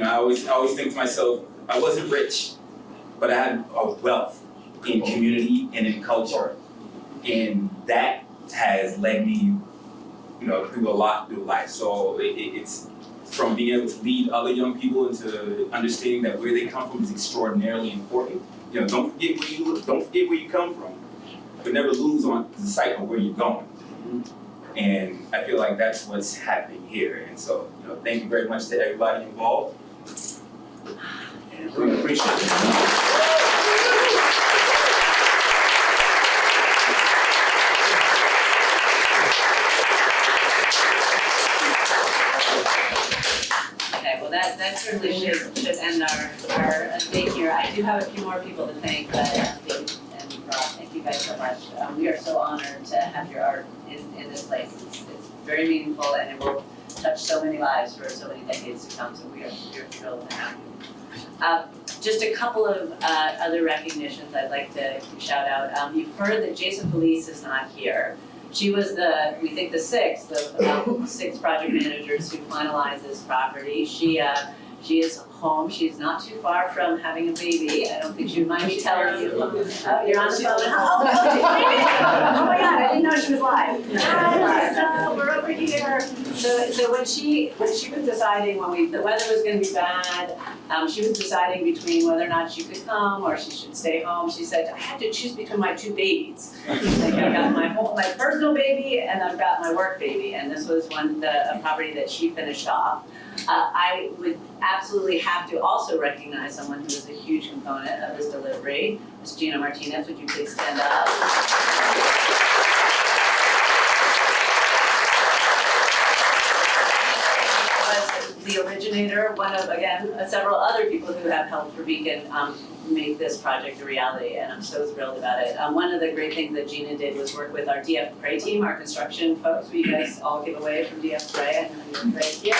always think to myself, I wasn't rich, but I had a wealth in community and in culture, and that has led me, through a lot through life. So it's from being able to lead other young people into understanding that where they come from is extraordinarily important. Don't forget where you come from, but never lose on the sight of where you're going. And I feel like that's what's happening here. And so, thank you very much to everybody involved. And we appreciate it. Okay, well that certainly should end our thing here. I do have a few more people to thank, but thank you guys so much. We are so honored to have your art in this place. It's very meaningful, and it will touch so many lives for so many decades to come, so we are thrilled to have you. Just a couple of other recognitions I'd like to shout out. You've heard that Jason Felice is not here. She was we think the sixth of 6 project managers who finalized this property. She is home. She's not too far from having a baby. I don't think she would mind me telling you. Oh, you're on the phone. Oh my God, I didn't know she was live. Hi, Lisa. We're over here. So when she was deciding, the weather was gonna be bad, she was deciding between whether or not she could come or she should stay home. She said, I had to choose between my two babies. Like I got my personal baby and I've got my work baby, and this was a property that she finished off. I would absolutely have to also recognize someone who is a huge component of this delivery. Ms. Gina Martinez, would you please stand up? Was the originator, one of, again, several other people who have helped for Beacon make this project a reality, and I'm so thrilled about it. One of the great things that Gina did was work with our DF Prey team, our construction folks. Will you guys all give away from DF Prey? I know you're right here.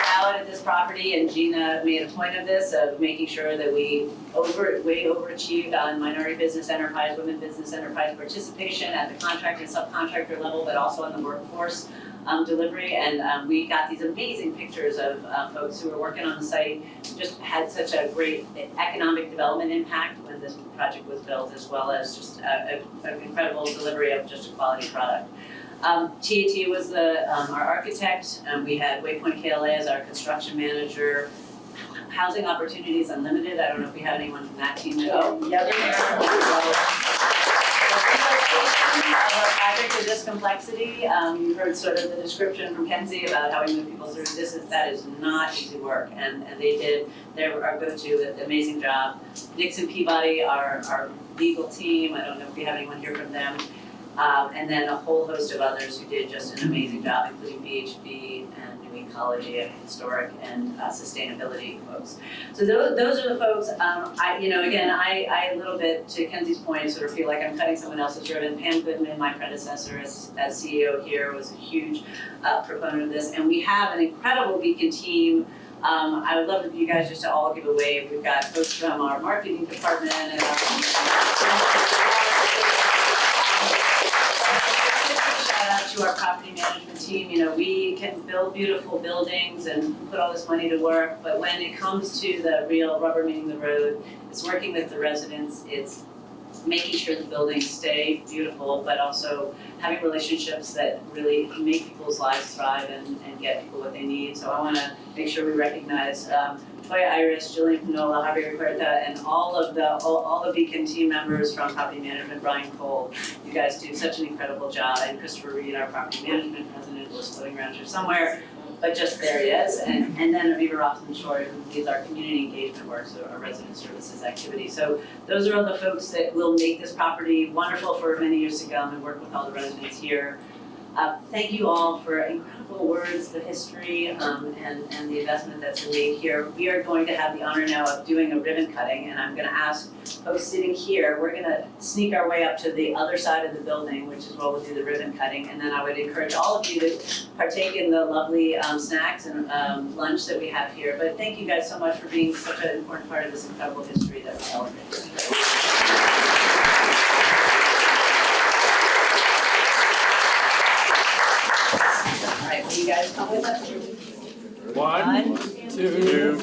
Out at this property, and Gina made a point of this, of making sure that we way overachieved on minority business enterprise, women business enterprise participation at the contractor and subcontractor level, but also on the workforce delivery. And we got these amazing pictures of folks who were working on the site, just had such a great economic development impact when this project was built, as well as just an incredible delivery of just a quality product. TAT was our architect, we had Waypoint KLA as our construction manager. Housing Opportunities Unlimited, I don't know if we have anyone from that team. Oh, yeah, they're there. The relocation of our project to this complexity, you heard sort of the description from Kenzie about how we move people through this. That is not easy work, and they were our go-to, an amazing job. Nixon Peabody, our legal team, I don't know if we have anyone here from them. And then a whole host of others who did just an amazing job, including BHB and New Ecology and Historic and sustainability folks. So those are the folks, I a little bit, to Kenzie's point, sort of feel like I'm cutting someone else's ribbon. Pam Goodman, my predecessor as CEO here, was a huge proponent of this. And we have an incredible Beacon team. I would love for you guys just to all give a wave. We've got folks from our marketing department and shout out to our property management team. You know, we can build beautiful buildings and put all this money to work, but when it comes to the real rubber meeting the road, it's working with the residents, it's making sure the buildings stay beautiful, but also having relationships that really make people's lives thrive and get people what they need. So I want to make sure we recognize Toya Iris, Jillian Pinola, Javier Huerta, and all the Beacon team members from property management, Brian Cole. You guys do such an incredible job, and Christopher Reed, our property management president, was floating around here somewhere, but just there he is. And then Aviva Robson-Shore, who leads our community engagement work, so our resident services activity. So those are all the folks that will make this property wonderful for many years to come and work with all the residents here. Thank you all for incredible words, the history, and the investment that's been made here. We are going to have the honor now of doing a ribbon cutting, and I'm going to ask folks sitting here, we're going to sneak our way up to the other side of the building, which is where we'll do the ribbon cutting, and then I would encourage all of you to partake in the lovely snacks and lunch that we have here. But thank you guys so much for being such an important part of this incredible history that we're celebrating. All right, will you guys come with us? 1, 2,